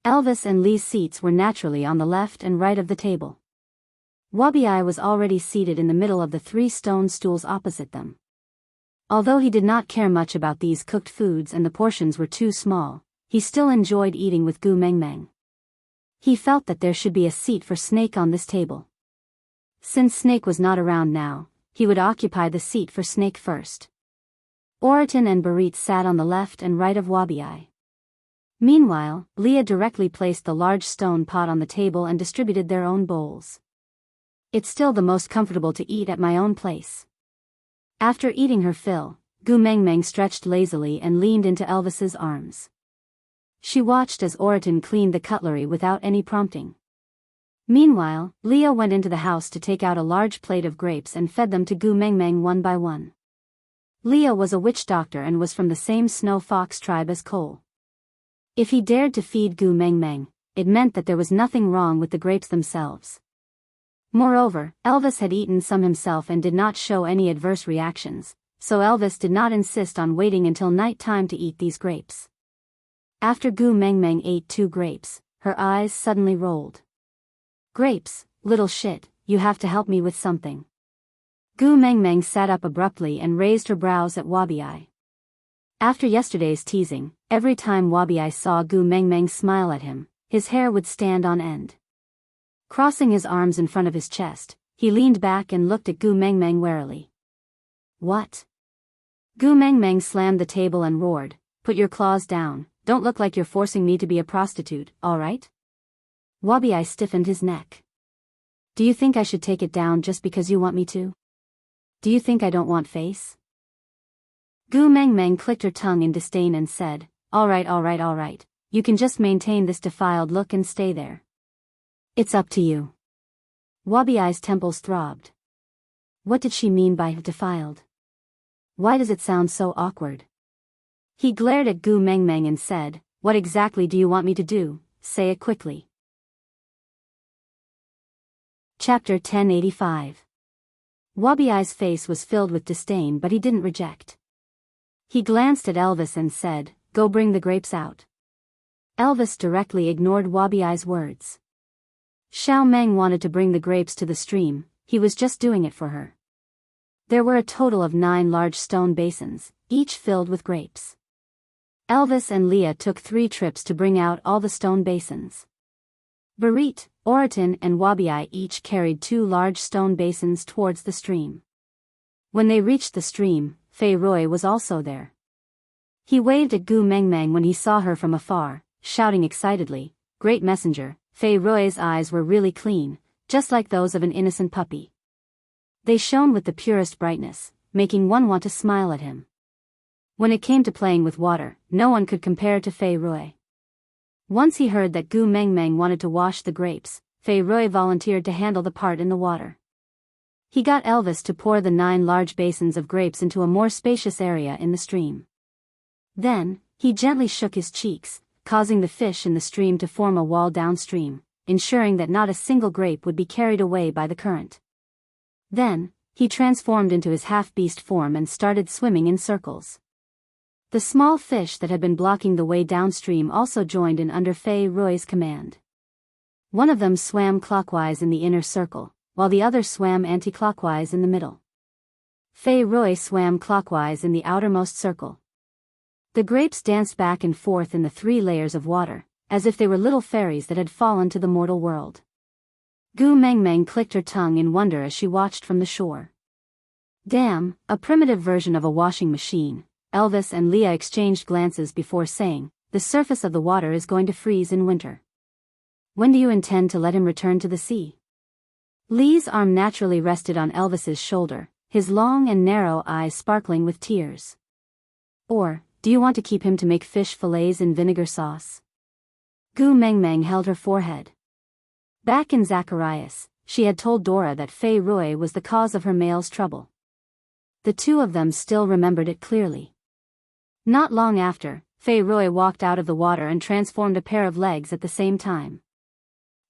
Elvis and Li's seats were naturally on the left and right of the table. Wabi-Ai was already seated in the middle of the 3 stone stools opposite them. Although he did not care much about these cooked foods and the portions were too small, he still enjoyed eating with Gu Mengmeng. He felt that there should be a seat for Snake on this table. Since Snake was not around now, he would occupy the seat for Snake first. Oriton and Barit sat on the left and right of Wabi-Ai. Meanwhile, Leah directly placed the large stone pot on the table and distributed their own bowls. It's still the most comfortable to eat at my own place. After eating her fill, Gu Mengmeng stretched lazily and leaned into Elvis's arms. She watched as Oriton cleaned the cutlery without any prompting. Meanwhile, Leah went into the house to take out a large plate of grapes and fed them to Gu Mengmeng one by one. Leah was a witch doctor and was from the same snow fox tribe as Cole. If he dared to feed Gu Mengmeng, it meant that there was nothing wrong with the grapes themselves. Moreover, Elvis had eaten some himself and did not show any adverse reactions, so Elvis did not insist on waiting until night time to eat these grapes. After Gu Mengmeng ate 2 grapes, her eyes suddenly rolled. Grapes, little shit, you have to help me with something. Gu Mengmeng sat up abruptly and raised her brows at Wabi-Ai. After yesterday's teasing, every time Wabi-Ai saw Gu Mengmeng smile at him, his hair would stand on end. Crossing his arms in front of his chest, he leaned back and looked at Gu Mengmeng warily. What? Gu Mengmeng slammed the table and roared, "Put your claws down, don't look like you're forcing me to be a prostitute, all right?" Wabi-Ai stiffened his neck. Do you think I should take it down just because you want me to? Do you think I don't want face? Gu Mengmeng clicked her tongue in disdain and said, all right. You can just maintain this defiled look and stay there. It's up to you. Wabi-Ai's temples throbbed. What did she mean by defiled? Why does it sound so awkward? He glared at Gu Mengmeng and said, what exactly do you want me to do? Say it quickly. Chapter 1085. Wabi-Ai's face was filled with disdain, but he didn't reject. He glanced at Elvis and said, go bring the grapes out. Elvis directly ignored Wabi-Ai's words. Xiao Meng wanted to bring the grapes to the stream, he was just doing it for her. There were a total of 9 large stone basins, each filled with grapes. Elvis and Leah took 3 trips to bring out all the stone basins. Barit, Oriton and Wabi-Ai each carried 2 large stone basins towards the stream. When they reached the stream, Fei Rui was also there. He waved at Gu Mengmeng when he saw her from afar, shouting excitedly, great messenger. Fei Rui's eyes were really clean, just like those of an innocent puppy. They shone with the purest brightness, making one want to smile at him. When it came to playing with water, no one could compare to Fei Rui. Once he heard that Gu Mengmeng wanted to wash the grapes, Fei Rui volunteered to handle the part in the water. He got Elvis to pour the 9 large basins of grapes into a more spacious area in the stream. Then, he gently shook his cheeks, causing the fish in the stream to form a wall downstream, ensuring that not a single grape would be carried away by the current. Then, he transformed into his half-beast form and started swimming in circles. The small fish that had been blocking the way downstream also joined in under Fei Rui's command. One of them swam clockwise in the inner circle, while the other swam anti-clockwise in the middle. Fei Rui swam clockwise in the outermost circle. The grapes danced back and forth in the 3 layers of water, as if they were little fairies that had fallen to the mortal world. Gu Mengmeng clicked her tongue in wonder as she watched from the shore. Damn, a primitive version of a washing machine. Elvis and Leah exchanged glances before saying, the surface of the water is going to freeze in winter. When do you intend to let him return to the sea? Lee's arm naturally rested on Elvis's shoulder, his long and narrow eyes sparkling with tears. Or, do you want to keep him to make fish fillets in vinegar sauce? Gu Mengmeng held her forehead. Back in Zacharias, she had told Dora that Fei Rui was the cause of her male's trouble. The two of them still remembered it clearly. Not long after, Fei Rui walked out of the water and transformed a pair of legs at the same time.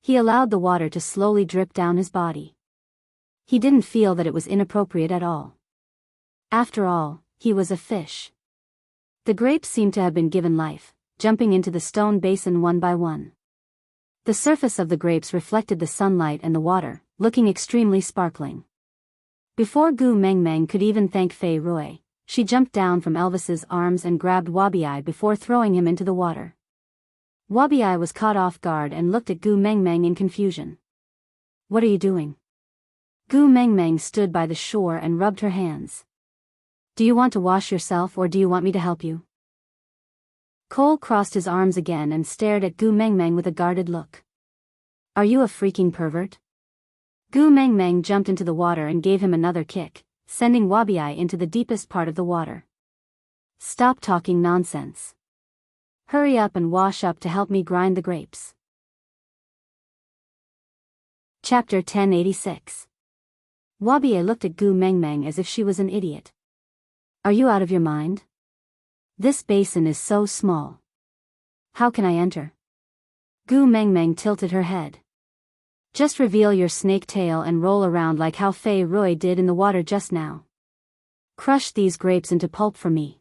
He allowed the water to slowly drip down his body. He didn't feel that it was inappropriate at all. After all, he was a fish. The grapes seemed to have been given life, jumping into the stone basin one by one. The surface of the grapes reflected the sunlight and the water, looking extremely sparkling. Before Gu Mengmeng could even thank Fei Rui, she jumped down from Elvis's arms and grabbed Wabi before throwing him into the water. Wabi was caught off guard and looked at Gu Mengmeng in confusion. What are you doing? Gu Mengmeng stood by the shore and rubbed her hands. Do you want to wash yourself or do you want me to help you? Cole crossed his arms again and stared at Gu Mengmeng with a guarded look. Are you a freaking pervert? Gu Mengmeng jumped into the water and gave him another kick, sending Wabi into the deepest part of the water. Stop talking nonsense. Hurry up and wash up to help me grind the grapes. Chapter 1086. Wabi looked at Gu Mengmeng as if she was an idiot. Are you out of your mind? This basin is so small. How can I enter? Gu Mengmeng tilted her head. Just reveal your snake tail and roll around like how Fei Rui did in the water just now. Crush these grapes into pulp for me.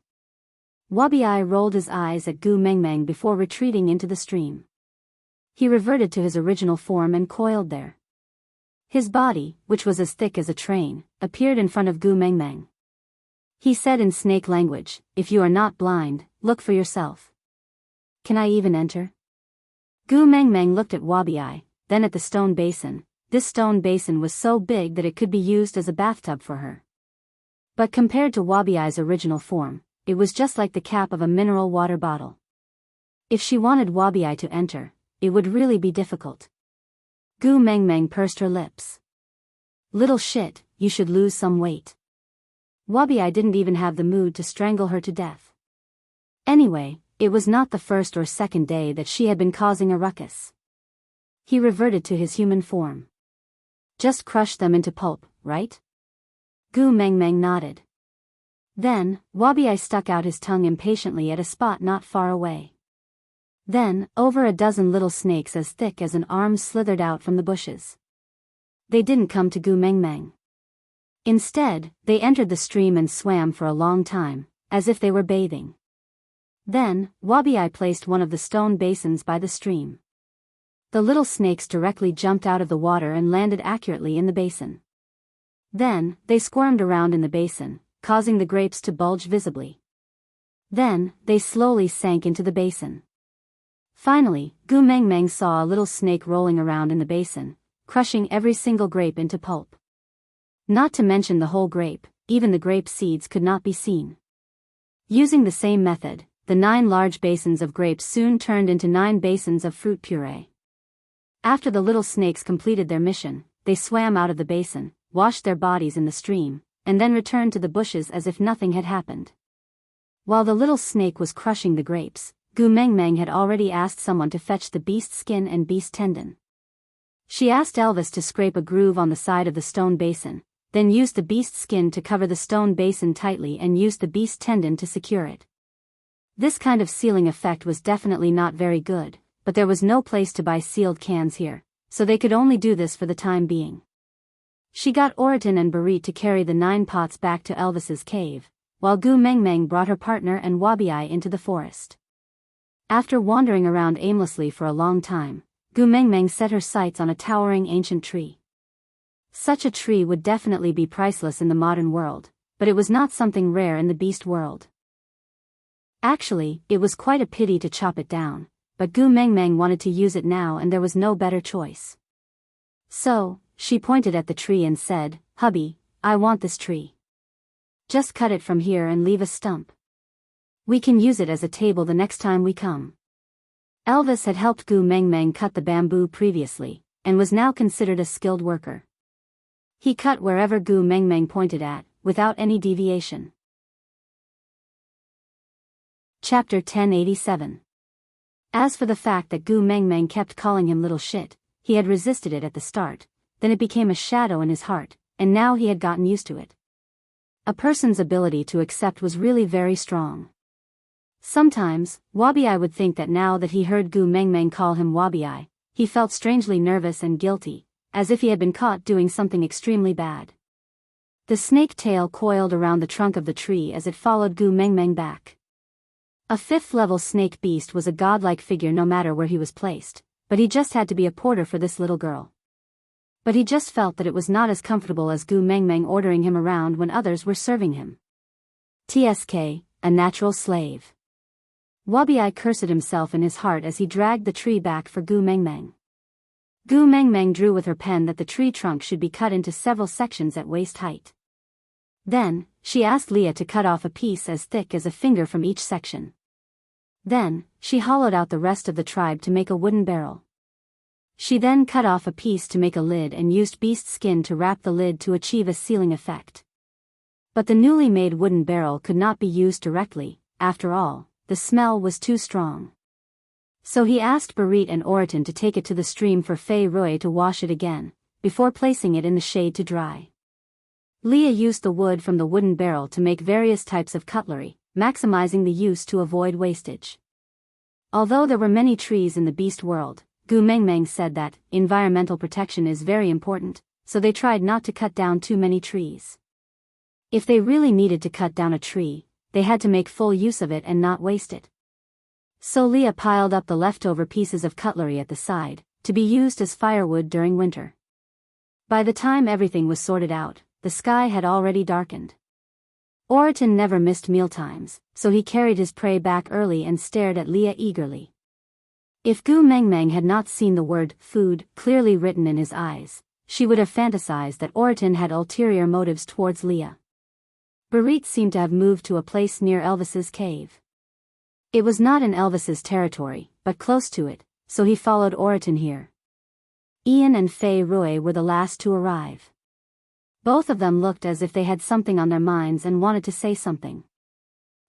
Wabi rolled his eyes at Gu Mengmeng before retreating into the stream. He reverted to his original form and coiled there. His body, which was as thick as a train, appeared in front of Gu Mengmeng. He said in snake language, if you are not blind, look for yourself. Can I even enter? Gu Mengmeng looked at Wabi, then at the stone basin. This stone basin was so big that it could be used as a bathtub for her. But compared to Wabi's original form, it was just like the cap of a mineral water bottle. If she wanted Wabi to enter, it would really be difficult. Gu Mengmeng pursed her lips. Little shit, you should lose some weight. Wabi didn't even have the mood to strangle her to death. Anyway, it was not the first or second day that she had been causing a ruckus. He reverted to his human form. Just crush them into pulp, right? Gu Mengmeng nodded. Then, Wabi stuck out his tongue impatiently at a spot not far away. Then, over a dozen little snakes as thick as an arm slithered out from the bushes. They didn't come to Gu Mengmeng. Instead, they entered the stream and swam for a long time, as if they were bathing. Then, Wabi placed one of the stone basins by the stream. The little snakes directly jumped out of the water and landed accurately in the basin. Then, they squirmed around in the basin, causing the grapes to bulge visibly. Then, they slowly sank into the basin. Finally, Gu Mengmeng saw a little snake rolling around in the basin, crushing every single grape into pulp. Not to mention the whole grape, even the grape seeds could not be seen. Using the same method, the 9 large basins of grapes soon turned into 9 basins of fruit puree. After the little snakes completed their mission, they swam out of the basin, washed their bodies in the stream, and then returned to the bushes as if nothing had happened. While the little snake was crushing the grapes, Gu Mengmeng had already asked someone to fetch the beast skin and beast tendon. She asked Elvis to scrape a groove on the side of the stone basin, then used the beast skin to cover the stone basin tightly and used the beast tendon to secure it. This kind of sealing effect was definitely not very good, but there was no place to buy sealed cans here, so they could only do this for the time being. She got Oriton and Barit to carry the 9 pots back to Elvis's cave, while Gu Mengmeng brought her partner and Wabi into the forest. After wandering around aimlessly for a long time, Gu Mengmeng set her sights on a towering ancient tree. Such a tree would definitely be priceless in the modern world, but it was not something rare in the beast world. Actually, it was quite a pity to chop it down, but Gu Mengmeng wanted to use it now and there was no better choice. So, she pointed at the tree and said, "Hubby, I want this tree. Just cut it from here and leave a stump. We can use it as a table the next time we come." Elvis had helped Gu Mengmeng cut the bamboo previously, and was now considered a skilled worker. He cut wherever Gu Mengmeng pointed at, without any deviation. Chapter 1087. As for the fact that Gu Mengmeng kept calling him little shit, he had resisted it at the start, then it became a shadow in his heart, and now he had gotten used to it. A person's ability to accept was really very strong. Sometimes, Wabi-I would think that now that he heard Gu Mengmeng call him Wabi-I, he felt strangely nervous and guilty, as if he had been caught doing something extremely bad. The snake tail coiled around the trunk of the tree as it followed Gu Mengmeng back. A fifth-level snake beast was a godlike figure no matter where he was placed, but he just had to be a porter for this little girl. But he just felt that it was not as comfortable as Gu Mengmeng ordering him around when others were serving him. TSK, a natural slave. Wabi-I cursed himself in his heart as he dragged the tree back for Gu Mengmeng. Gu Mengmeng drew with her pen that the tree trunk should be cut into several sections at waist height. Then, she asked Leah to cut off a piece as thick as a finger from each section. Then, she hollowed out the rest of the tribe to make a wooden barrel. She then cut off a piece to make a lid and used beast skin to wrap the lid to achieve a sealing effect. But the newly made wooden barrel could not be used directly, after all. The smell was too strong. So he asked Barit and Oriton to take it to the stream for Fei Rui to wash it again, before placing it in the shade to dry. Leah used the wood from the wooden barrel to make various types of cutlery, maximizing the use to avoid wastage. Although there were many trees in the beast world, Gu Mengmeng said that environmental protection is very important, so they tried not to cut down too many trees. If they really needed to cut down a tree, they had to make full use of it and not waste it. So Leah piled up the leftover pieces of cutlery at the side, to be used as firewood during winter. By the time everything was sorted out, the sky had already darkened. Oriton never missed mealtimes, so he carried his prey back early and stared at Leah eagerly. If Gu Mengmeng had not seen the word food clearly written in his eyes, she would have fantasized that Oriton had ulterior motives towards Leah. Barit seemed to have moved to a place near Elvis's cave. It was not in Elvis's territory, but close to it, so he followed Oriton here. Ian and Fei Rui were the last to arrive. Both of them looked as if they had something on their minds and wanted to say something.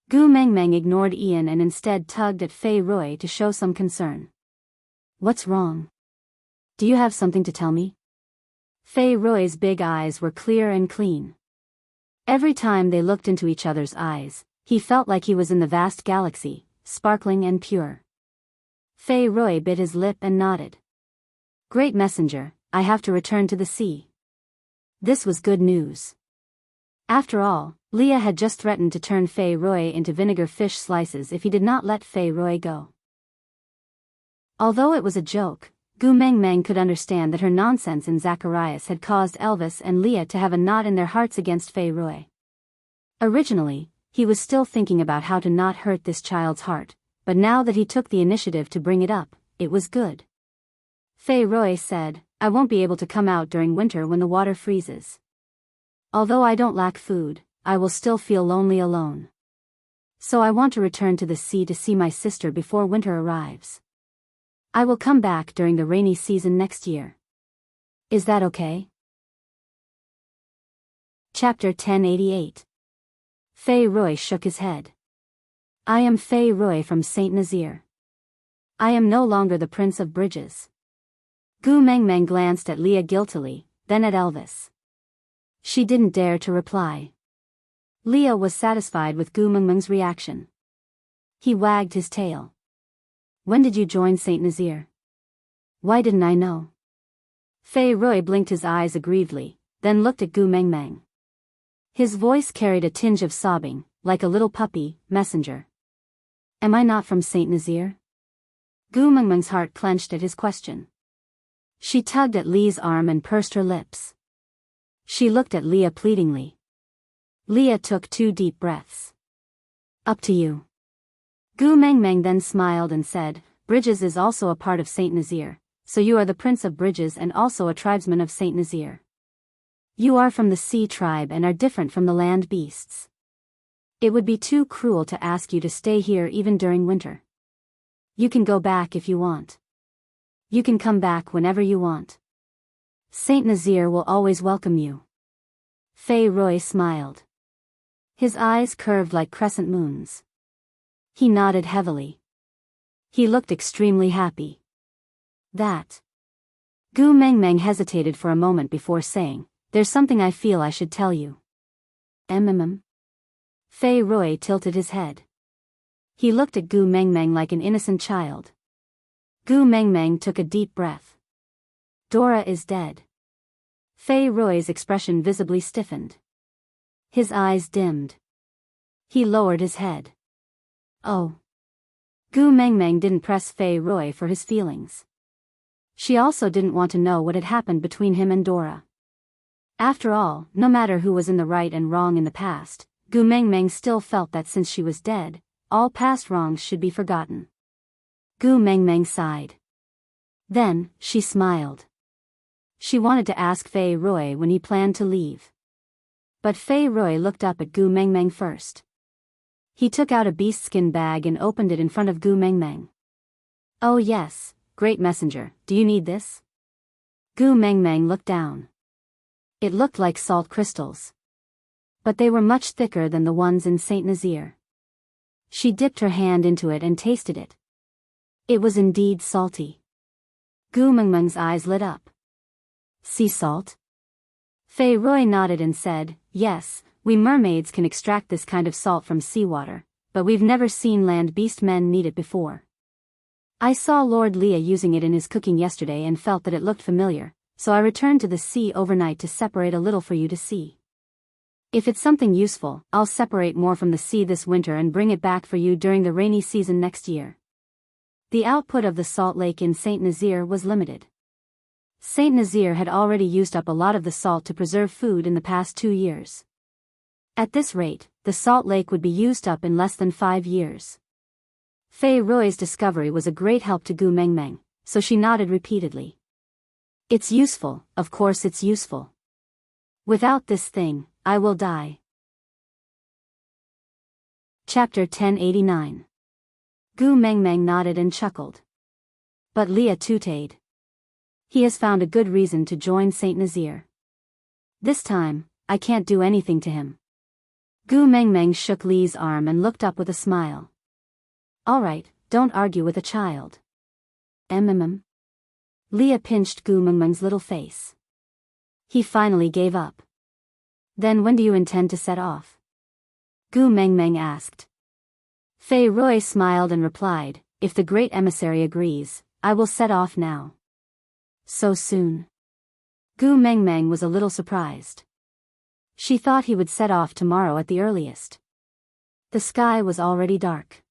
Gu Mengmeng ignored Ian and instead tugged at Fei Rui to show some concern. "What's wrong? Do you have something to tell me?" Fei Rui's big eyes were clear and clean. Every time they looked into each other's eyes, he felt like he was in the vast galaxy, sparkling and pure. Fei Rui bit his lip and nodded. "Great messenger, I have to return to the sea." This was good news. After all, Leah had just threatened to turn Fei Rui into vinegar fish slices if he did not let Fei Rui go. Although it was a joke, Gu Mengmeng could understand that her nonsense in Zacharias had caused Elvis and Leah to have a knot in their hearts against Fei Rui. Originally, he was still thinking about how to not hurt this child's heart, but now that he took the initiative to bring it up, it was good. Fei Rui said, "I won't be able to come out during winter when the water freezes. Although I don't lack food, I will still feel lonely alone. So I want to return to the sea to see my sister before winter arrives. I will come back during the rainy season next year. Is that okay?" Chapter 1088. Fei Rui shook his head. "I am Fei Rui from Saint Nazaire. I am no longer the Prince of Bridges." Gu Mengmeng glanced at Leah guiltily, then at Elvis. She didn't dare to reply. Leah was satisfied with Gu Mengmeng's reaction. He wagged his tail. "When did you join Saint Nazaire? Why didn't I know?" Fei Rui blinked his eyes aggrievedly, then looked at Gu Mengmeng. His voice carried a tinge of sobbing, like a little puppy. "Messenger. Am I not from Saint Nazaire?" Gu Mengmeng's heart clenched at his question. She tugged at Leah's arm and pursed her lips. She looked at Leah pleadingly. Leah took 2 deep breaths. Up to you. Gu Mengmeng then smiled and said, Bridges is also a part of Saint Nazir, so you are the Prince of Bridges and also a tribesman of Saint Nazir. You are from the sea tribe and are different from the land beasts. It would be too cruel to ask you to stay here even during winter. You can go back if you want. You can come back whenever you want. Saint Nazir will always welcome you. Fei Rui smiled. His eyes curved like crescent moons. He nodded heavily. He looked extremely happy. That. Gu Mengmeng hesitated for a moment before saying, There's something I feel I should tell you. Fei Rui tilted his head. He looked at Gu Mengmeng like an innocent child. Gu Mengmeng took a deep breath. Dora is dead. Fei Rui's expression visibly stiffened. His eyes dimmed. He lowered his head. Oh. Gu Mengmeng didn't press Fei Rui for his feelings. She also didn't want to know what had happened between him and Dora. After all, no matter who was in the right and wrong in the past, Gu Mengmeng still felt that since she was dead, all past wrongs should be forgotten. Gu Mengmeng sighed. Then, she smiled. She wanted to ask Fei Rui when he planned to leave. But Fei Rui looked up at Gu Mengmeng first. He took out a beast-skin bag and opened it in front of Gu Mengmeng. Oh yes, great messenger, do you need this? Gu Mengmeng looked down. It looked like salt crystals. But they were much thicker than the ones in Saint Nazir. She dipped her hand into it and tasted it. It was indeed salty. Gu Mengmeng's eyes lit up. Sea salt? Fei Rui nodded and said, Yes, we mermaids can extract this kind of salt from seawater, but we've never seen land beast men need it before. I saw Lord Leah using it in his cooking yesterday and felt that it looked familiar, so I returned to the sea overnight to separate a little for you to see. If it's something useful, I'll separate more from the sea this winter and bring it back for you during the rainy season next year. The output of the salt lake in Saint Nazir was limited. Saint Nazir had already used up a lot of the salt to preserve food in the past 2 years. At this rate, the salt lake would be used up in less than 5 years. Fei Rui's discovery was a great help to Gu Mengmeng, so she nodded repeatedly. It's useful, of course it's useful. Without this thing, I will die. Chapter 1089. Gu Mengmeng nodded and chuckled. But Leah tooted. He has found a good reason to join Saint Nazir. This time, I can't do anything to him. Gu Mengmeng shook Lee's arm and looked up with a smile. All right, don't argue with a child. Leah pinched Gu Mengmeng's little face. He finally gave up. Then when do you intend to set off? Gu Mengmeng asked. Fei Rui smiled and replied, If the great emissary agrees, I will set off now. So soon? Gu Mengmeng was a little surprised. She thought he would set off tomorrow at the earliest. The sky was already dark.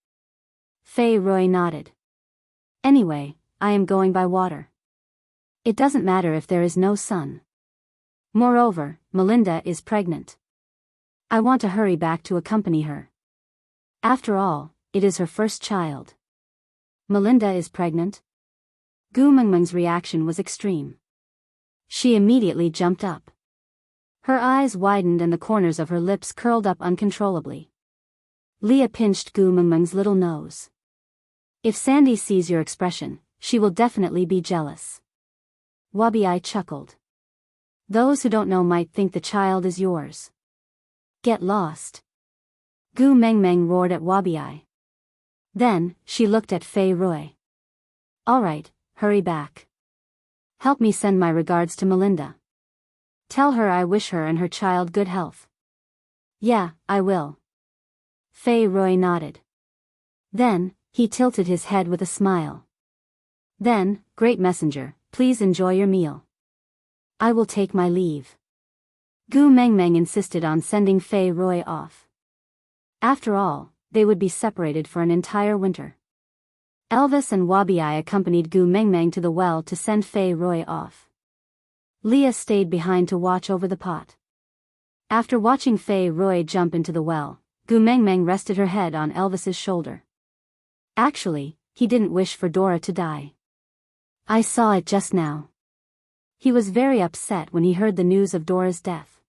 Fei Rui nodded. Anyway, I am going by water. It doesn't matter if there is no sun. Moreover, Melinda is pregnant. I want to hurry back to accompany her. After all, it is her first child. Melinda is pregnant? Gu Mengmeng's reaction was extreme. She immediately jumped up. Her eyes widened and the corners of her lips curled up uncontrollably. Leah pinched Gu Mengmeng's little nose. If Sandy sees your expression, she will definitely be jealous. Wabi chuckled. Those who don't know might think the child is yours. Get lost. Gu Mengmeng roared at Wabi. Then, she looked at Fei Rui. All right, hurry back. Help me send my regards to Melinda. Tell her I wish her and her child good health. Yeah, I will. Fei Rui nodded. Then, he tilted his head with a smile. Then, great messenger, please enjoy your meal. I will take my leave. Gu Mengmeng insisted on sending Fei Rui off. After all, they would be separated for an entire winter. Elvis and Wabi accompanied Gu Mengmeng to the well to send Fei Rui off. Leah stayed behind to watch over the pot. After watching Fei Roy jump into the well, Gu Mengmeng rested her head on Elvis's shoulder. Actually, he didn't wish for Dora to die. I saw it just now. He was very upset when he heard the news of Dora's death.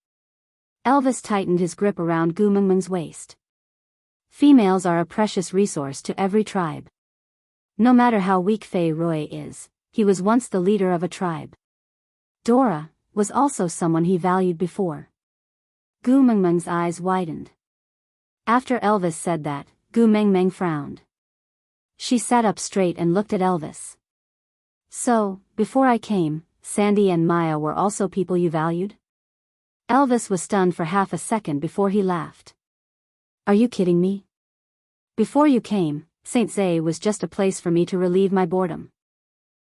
Elvis tightened his grip around Gu Mengmeng's waist. Females are a precious resource to every tribe. No matter how weak Fei Roy is, he was once the leader of a tribe. Dora was also someone he valued before. Gu Mengmeng's eyes widened. After Elvis said that, Gu Mengmeng frowned. She sat up straight and looked at Elvis. So, before I came, Sandy and Maya were also people you valued? Elvis was stunned for half a second before he laughed. Are you kidding me? Before you came, St. Zay was just a place for me to relieve my boredom.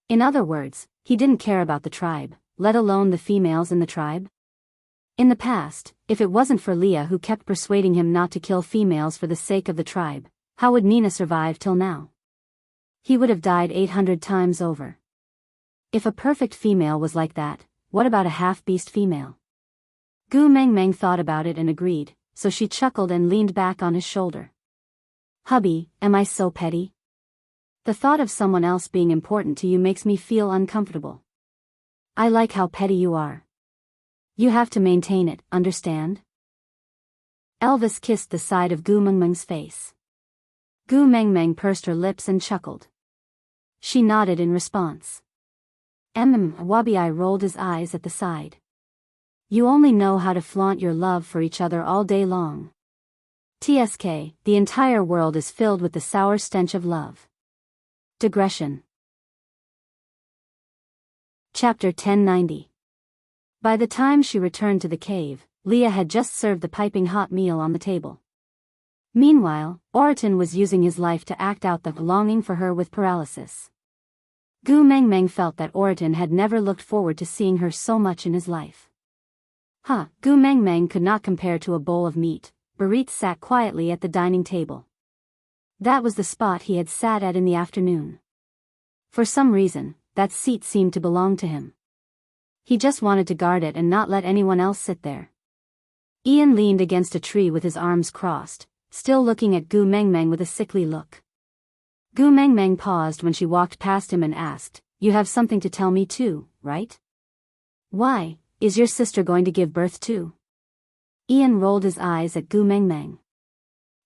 In other words, he didn't care about the tribe, let alone the females in the tribe. In the past, if it wasn't for Leah who kept persuading him not to kill females for the sake of the tribe, how would Nina survive till now? He would have died 800 times over. If a perfect female was like that, what about a half-beast female? Gu Mengmeng thought about it and agreed, so she chuckled and leaned back on his shoulder. Hubby, am I so petty? The thought of someone else being important to you makes me feel uncomfortable. I like how petty you are. You have to maintain it, understand? Elvis kissed the side of Gu Mengmeng's face. Gu Mengmeng pursed her lips and chuckled. She nodded in response. Wabi rolled his eyes at the side. You only know how to flaunt your love for each other all day long. TSK, the entire world is filled with the sour stench of love. Digression. Chapter 1090. By the time she returned to the cave, Leah had just served the piping hot meal on the table. Meanwhile, Oriton was using his life to act out the longing for her with paralysis. Gu Mengmeng felt that Oriton had never looked forward to seeing her so much in his life. Gu Mengmeng could not compare to a bowl of meat. Barit sat quietly at the dining table. That was the spot he had sat at in the afternoon. For some reason, that seat seemed to belong to him. He just wanted to guard it and not let anyone else sit there. Ian leaned against a tree with his arms crossed, still looking at Gu Mengmeng with a sickly look. Gu Mengmeng paused when she walked past him and asked, You have something to tell me too, right? Why, is your sister going to give birth too? Ian rolled his eyes at Gu Mengmeng.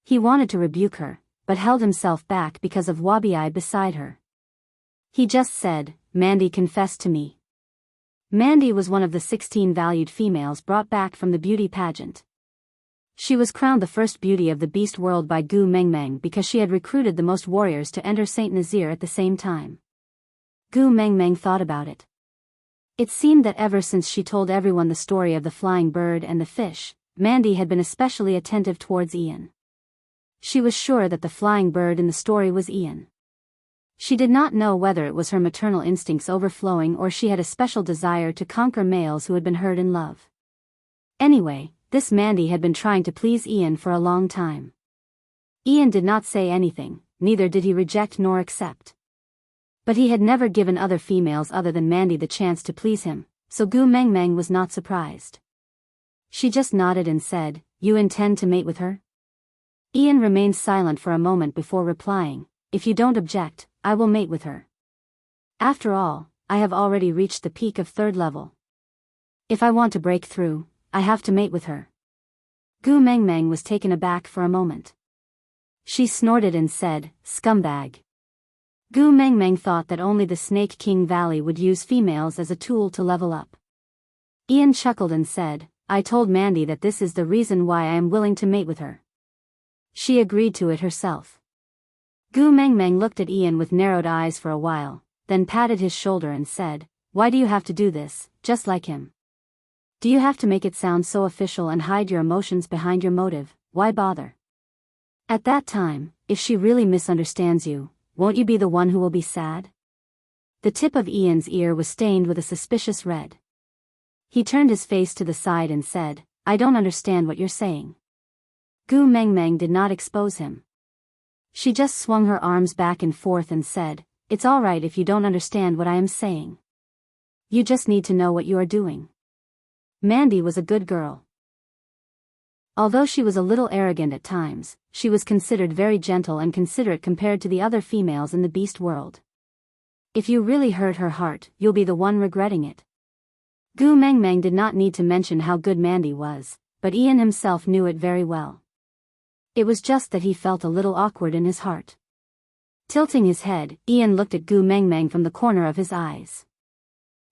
He wanted to rebuke her, but held himself back because of Wabi beside her. He just said, Mandy confessed to me. Mandy was one of the 16 valued females brought back from the beauty pageant. She was crowned the first beauty of the beast world by Gu Mengmeng because she had recruited the most warriors to enter Saint Nazir at the same time. Gu Mengmeng thought about it. It seemed that ever since she told everyone the story of the flying bird and the fish, Mandy had been especially attentive towards Ian. She was sure that the flying bird in the story was Ian. She did not know whether it was her maternal instincts overflowing or she had a special desire to conquer males who had been hurt in love. Anyway, this Mandy had been trying to please Ian for a long time. Ian did not say anything, neither did he reject nor accept. But he had never given other females other than Mandy the chance to please him, so Gu Mengmeng was not surprised. She just nodded and said, You intend to mate with her? Ian remained silent for a moment before replying, If you don't object, I will mate with her. After all, I have already reached the peak of 3rd level. If I want to break through, I have to mate with her. Gu Mengmeng was taken aback for a moment. She snorted and said, Scumbag. Gu Mengmeng thought that only the Snake King Valley would use females as a tool to level up. Ian chuckled and said, I told Mandy that this is the reason why I am willing to mate with her. She agreed to it herself. Gu Mengmeng looked at Ian with narrowed eyes for a while, then patted his shoulder and said, Why do you have to do this, just like him? Do you have to make it sound so official and hide your emotions behind your motive? Why bother? At that time, if she really misunderstands you, won't you be the one who will be sad? The tip of Ian's ear was stained with a suspicious red. He turned his face to the side and said, I don't understand what you're saying. Gu Mengmeng did not expose him. She just swung her arms back and forth and said, It's all right if you don't understand what I am saying. You just need to know what you are doing. Mandy was a good girl. Although she was a little arrogant at times, she was considered very gentle and considerate compared to the other females in the beast world. If you really hurt her heart, you'll be the one regretting it. Gu Mengmeng did not need to mention how good Mandy was, but Ian himself knew it very well. It was just that he felt a little awkward in his heart. Tilting his head, Ian looked at Gu Mengmeng from the corner of his eyes.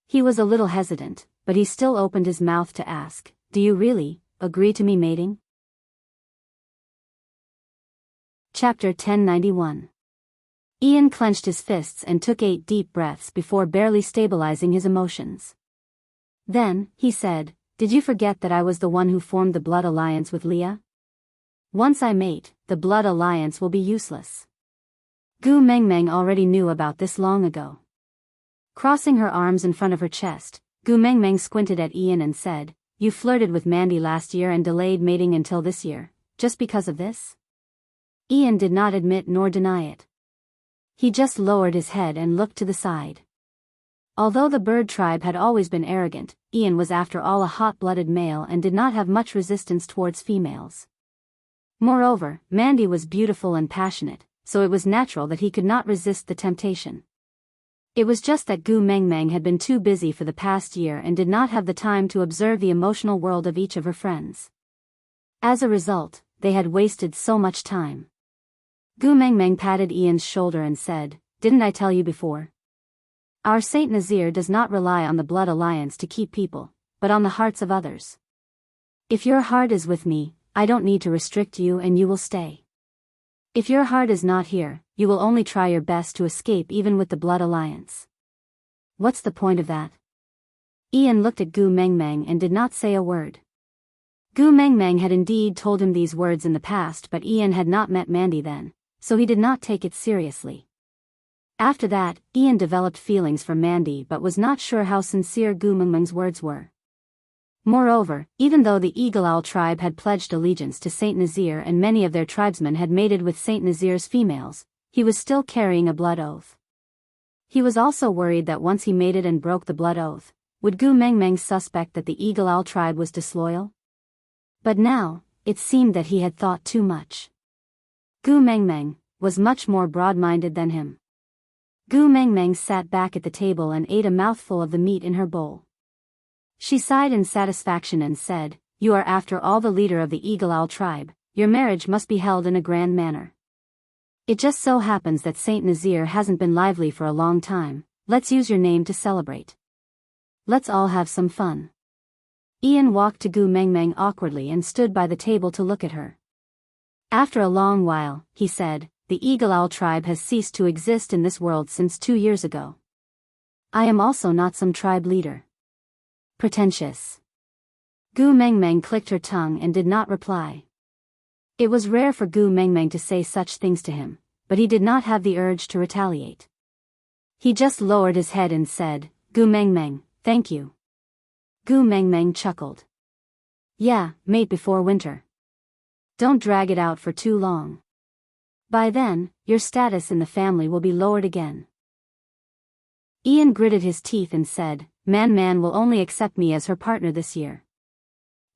He was a little hesitant, but he still opened his mouth to ask, "Do you really agree to me mating?" Chapter 1091. Ian clenched his fists and took 8 deep breaths before barely stabilizing his emotions. Then, he said, "Did you forget that I was the one who formed the blood alliance with Leah? Once I mate, the blood alliance will be useless." Gu Mengmeng already knew about this long ago. Crossing her arms in front of her chest, Gu Mengmeng squinted at Ian and said, "You flirted with Mandy last year and delayed mating until this year, just because of this?" Ian did not admit nor deny it. He just lowered his head and looked to the side. Although the bird tribe had always been arrogant, Ian was after all a hot-blooded male and did not have much resistance towards females. Moreover, Mandy was beautiful and passionate, so it was natural that he could not resist the temptation. It was just that Gu Mengmeng had been too busy for the past year and did not have the time to observe the emotional world of each of her friends. As a result, they had wasted so much time. Gu Mengmeng patted Ian's shoulder and said, "Didn't I tell you before? Our Saint Nazir does not rely on the blood alliance to keep people, but on the hearts of others. If your heart is with me, I don't need to restrict you and you will stay. If your heart is not here, you will only try your best to escape even with the blood alliance. What's the point of that?" Ian looked at Gu Mengmeng and did not say a word. Gu Mengmeng had indeed told him these words in the past, but Ian had not met Mandy then, so he did not take it seriously. After that, Ian developed feelings for Mandy but was not sure how sincere Gu Mengmeng's words were. Moreover, even though the Eagle Owl tribe had pledged allegiance to Saint Nazir and many of their tribesmen had mated with Saint Nazir's females, he was still carrying a blood oath. He was also worried that once he mated and broke the blood oath, would Gu Mengmeng suspect that the Eagle Owl tribe was disloyal? But now, it seemed that he had thought too much. Gu Mengmeng was much more broad-minded than him. Gu Mengmeng sat back at the table and ate a mouthful of the meat in her bowl. She sighed in satisfaction and said, "You are after all the leader of the Eagle Owl tribe, your marriage must be held in a grand manner. It just so happens that Saint Nazir hasn't been lively for a long time, let's use your name to celebrate. Let's all have some fun." Ian walked to Gu Mengmeng awkwardly and stood by the table to look at her. After a long while, he said, "The Eagle Owl tribe has ceased to exist in this world since 2 years ago. I am also not some tribe leader." Pretentious. Gu Mengmeng clicked her tongue and did not reply. It was rare for Gu Mengmeng to say such things to him, but he did not have the urge to retaliate. He just lowered his head and said, "Gu Mengmeng, thank you." Gu Mengmeng chuckled. "Yeah, mate before winter. Don't drag it out for too long. By then, your status in the family will be lowered again." Ian gritted his teeth and said, Man will only accept me as her partner this year.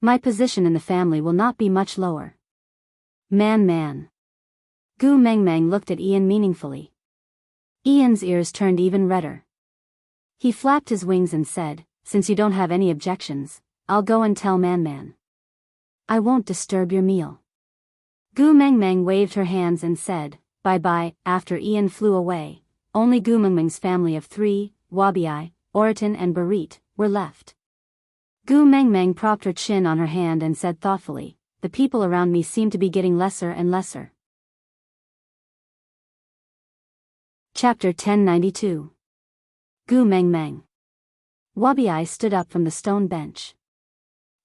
My position in the family will not be much lower." Man. Gu Mengmeng looked at Ian meaningfully. Ian's ears turned even redder. He flapped his wings and said, "Since you don't have any objections, I'll go and tell Man. I won't disturb your meal." Gu Mengmeng waved her hands and said, "Bye-bye." After Ian flew away, only Gu Mengmeng's family of 3, Wabi, Oriton and Barit, were left. Gu Mengmeng propped her chin on her hand and said thoughtfully, "The people around me seem to be getting lesser and lesser." Chapter 1092. Gu Mengmeng. Wabi stood up from the stone bench.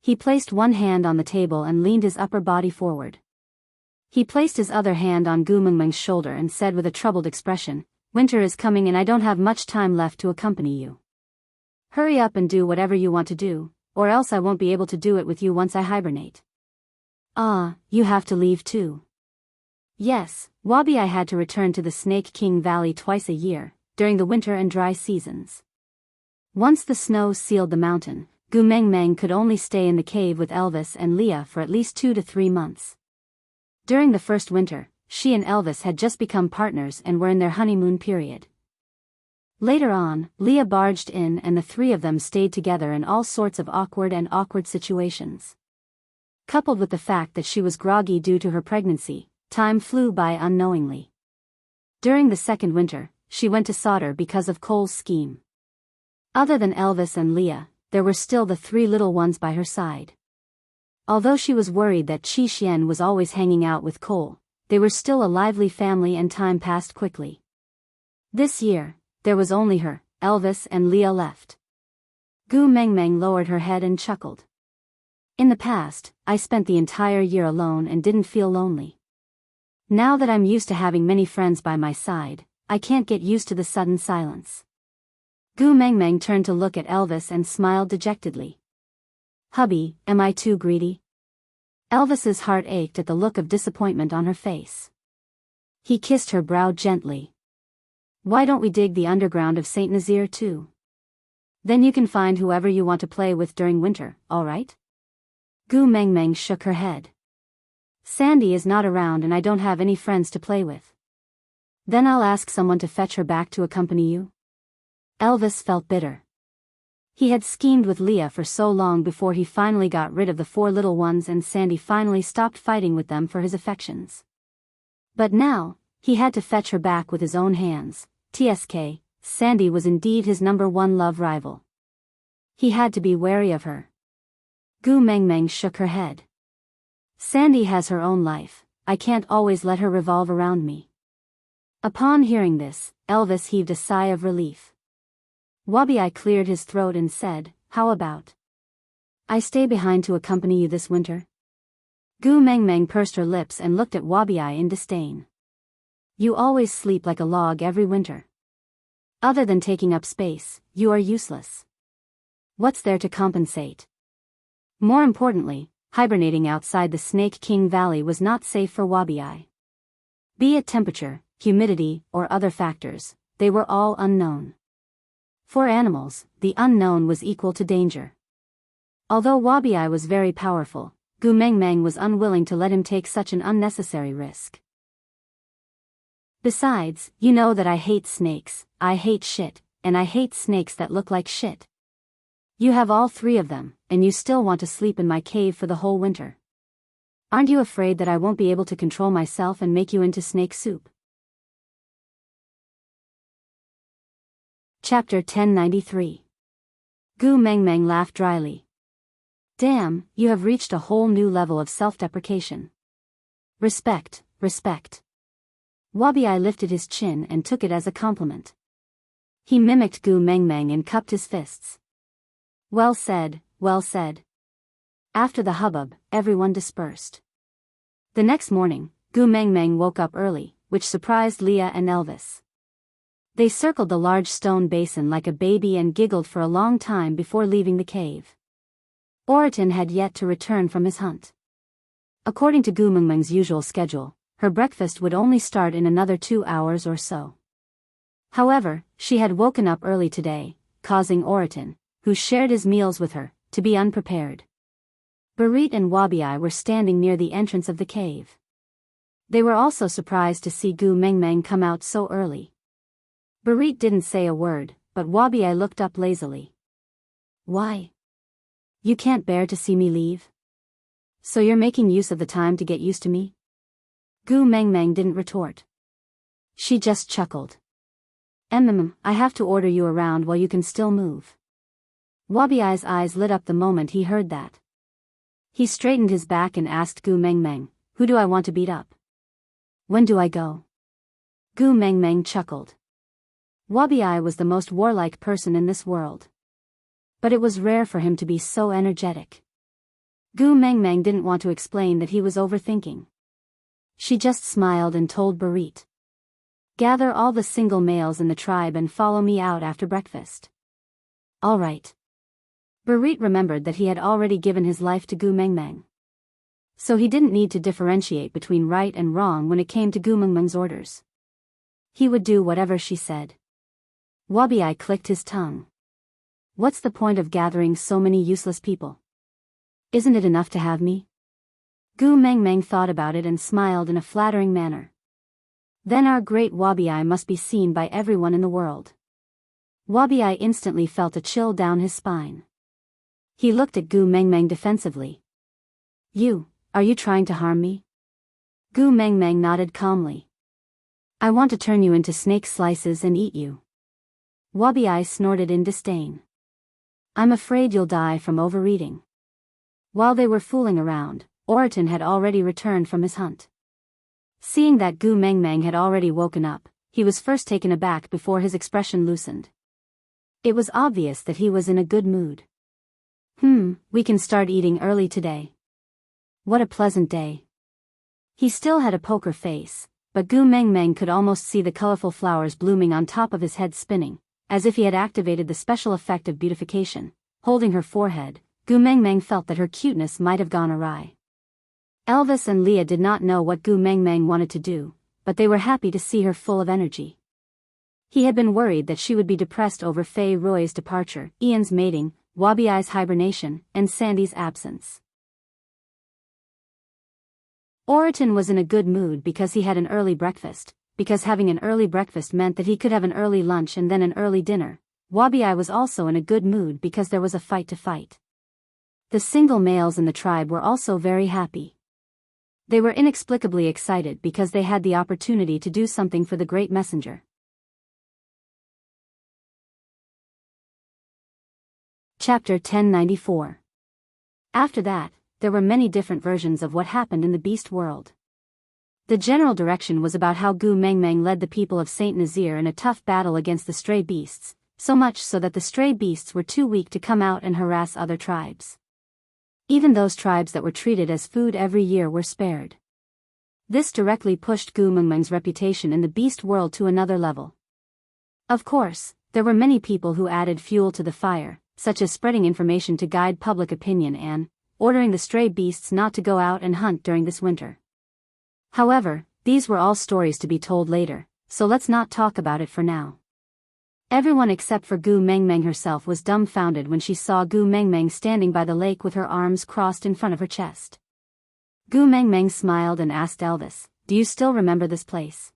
He placed one hand on the table and leaned his upper body forward. He placed his other hand on Gu Mengmeng's shoulder and said with a troubled expression, "Winter is coming and I don't have much time left to accompany you. Hurry up and do whatever you want to do, or else I won't be able to do it with you once I hibernate." "Ah, you have to leave too." Yes, Wabi had to return to the Snake King Valley twice a year, during the winter and dry seasons. Once the snow sealed the mountain, Gu Mengmeng could only stay in the cave with Elvis and Leah for at least 2 to 3 months. During the first winter, she and Elvis had just become partners and were in their honeymoon period. Later on, Leah barged in and the three of them stayed together in all sorts of awkward situations. Coupled with the fact that she was groggy due to her pregnancy, time flew by unknowingly. During the second winter, she went to solder because of Cole's scheme. Other than Elvis and Leah, there were still the 3 little ones by her side. Although she was worried that Qi Xian was always hanging out with Cole, they were still a lively family and time passed quickly. This year, there was only her, Elvis and Leah left. Gu Mengmeng lowered her head and chuckled. In the past, I spent the entire year alone and didn't feel lonely. Now that I'm used to having many friends by my side, I can't get used to the sudden silence. Gu Mengmeng turned to look at Elvis and smiled dejectedly. Hubby, am I too greedy? Elvis's heart ached at the look of disappointment on her face. He kissed her brow gently. Why don't we dig the underground of St. Nazaire too? Then you can find whoever you want to play with during winter, alright? Gu Mengmeng shook her head. Sandy is not around and I don't have any friends to play with. Then I'll ask someone to fetch her back to accompany you. Elvis felt bitter. He had schemed with Leah for so long before he finally got rid of the 4 little ones and Sandy finally stopped fighting with them for his affections. But now, he had to fetch her back with his own hands. TSK, Sandy was indeed his #1 love rival. He had to be wary of her. Gu Mengmeng shook her head. Sandy has her own life, I can't always let her revolve around me. Upon hearing this, Elvis heaved a sigh of relief. Wabi cleared his throat and said, how about I stay behind to accompany you this winter? Gu Mengmeng pursed her lips and looked at Wabi in disdain. You always sleep like a log every winter. Other than taking up space, you are useless. What's there to compensate? More importantly, hibernating outside the Snake King Valley was not safe for Wabi. Be it temperature, humidity, or other factors, they were all unknown. For animals, the unknown was equal to danger. Although Wabi was very powerful, Gu Mengmeng was unwilling to let him take such an unnecessary risk. Besides, you know that I hate snakes, I hate shit, and I hate snakes that look like shit. You have all 3 of them, and you still want to sleep in my cave for the whole winter. Aren't you afraid that I won't be able to control myself and make you into snake soup? Chapter 1093. Gu Mengmeng laughed dryly. Damn, you have reached a whole new level of self-deprecation. Respect, respect. Wabi lifted his chin and took it as a compliment. He mimicked Gu Mengmeng and cupped his fists. Well said, well said. After the hubbub, everyone dispersed. The next morning, Gu Mengmeng woke up early, which surprised Leah and Elvis. They circled the large stone basin like a baby and giggled for a long time before leaving the cave. Oriton had yet to return from his hunt. According to Gu Mengmeng's usual schedule, her breakfast would only start in another 2 hours or so. However, she had woken up early today, causing Oriton, who shared his meals with her, to be unprepared. Barit and Wabi were standing near the entrance of the cave. They were also surprised to see Gu Mengmeng come out so early. Barit didn't say a word, but Wabi looked up lazily. Why? You can't bear to see me leave? So you're making use of the time to get used to me? Gu Mengmeng didn't retort. She just chuckled. I have to order you around while you can still move. Wabi's eyes lit up the moment he heard that. He straightened his back and asked Gu Mengmeng, who do I want to beat up? When do I go? Gu Mengmeng chuckled. Wabi was the most warlike person in this world. But it was rare for him to be so energetic. Gu Mengmeng didn't want to explain that he was overthinking. She just smiled and told Barit. Gather all the single males in the tribe and follow me out after breakfast. All right. Barit remembered that he had already given his life to Gu Mengmeng. So he didn't need to differentiate between right and wrong when it came to Gu Mengmeng's orders. He would do whatever she said. Wabi clicked his tongue. What's the point of gathering so many useless people? Isn't it enough to have me? Gu Mengmeng thought about it and smiled in a flattering manner. Then our great Wabi must be seen by everyone in the world. Wabi instantly felt a chill down his spine. He looked at Gu Mengmeng defensively. Are you trying to harm me? Gu Mengmeng nodded calmly. I want to turn you into snake slices and eat you. Wabi snorted in disdain. I'm afraid you'll die from overeating. While they were fooling around, Oriton had already returned from his hunt. Seeing that Gu Mengmeng had already woken up, he was first taken aback before his expression loosened. It was obvious that he was in a good mood. We can start eating early today. What a pleasant day. He still had a poker face, but Gu Mengmeng could almost see the colorful flowers blooming on top of his head spinning, as if he had activated the special effect of beautification. Holding her forehead, Gu Mengmeng felt that her cuteness might have gone awry. Elvis and Leah did not know what Gu Mengmeng wanted to do, but they were happy to see her full of energy. He had been worried that she would be depressed over Fei Roy's departure, Ian's mating, Wabi's hibernation, and Sandy's absence. Oriton was in a good mood because he had an early breakfast, because having an early breakfast meant that he could have an early lunch and then an early dinner. Wabi was also in a good mood because there was a fight to fight. The single males in the tribe were also very happy. They were inexplicably excited because they had the opportunity to do something for the great messenger. Chapter 1094. After that, there were many different versions of what happened in the beast world. The general direction was about how Gu Mengmeng led the people of Saint Nazir in a tough battle against the stray beasts, so much so that the stray beasts were too weak to come out and harass other tribes. Even those tribes that were treated as food every year were spared. This directly pushed Gu Mengmeng's reputation in the beast world to another level. Of course, there were many people who added fuel to the fire, such as spreading information to guide public opinion and ordering the stray beasts not to go out and hunt during this winter. However, these were all stories to be told later, so let's not talk about it for now. Everyone except for Gu Mengmeng herself was dumbfounded when she saw Gu Mengmeng standing by the lake with her arms crossed in front of her chest. Gu Mengmeng smiled and asked Elvis, "Do you still remember this place?"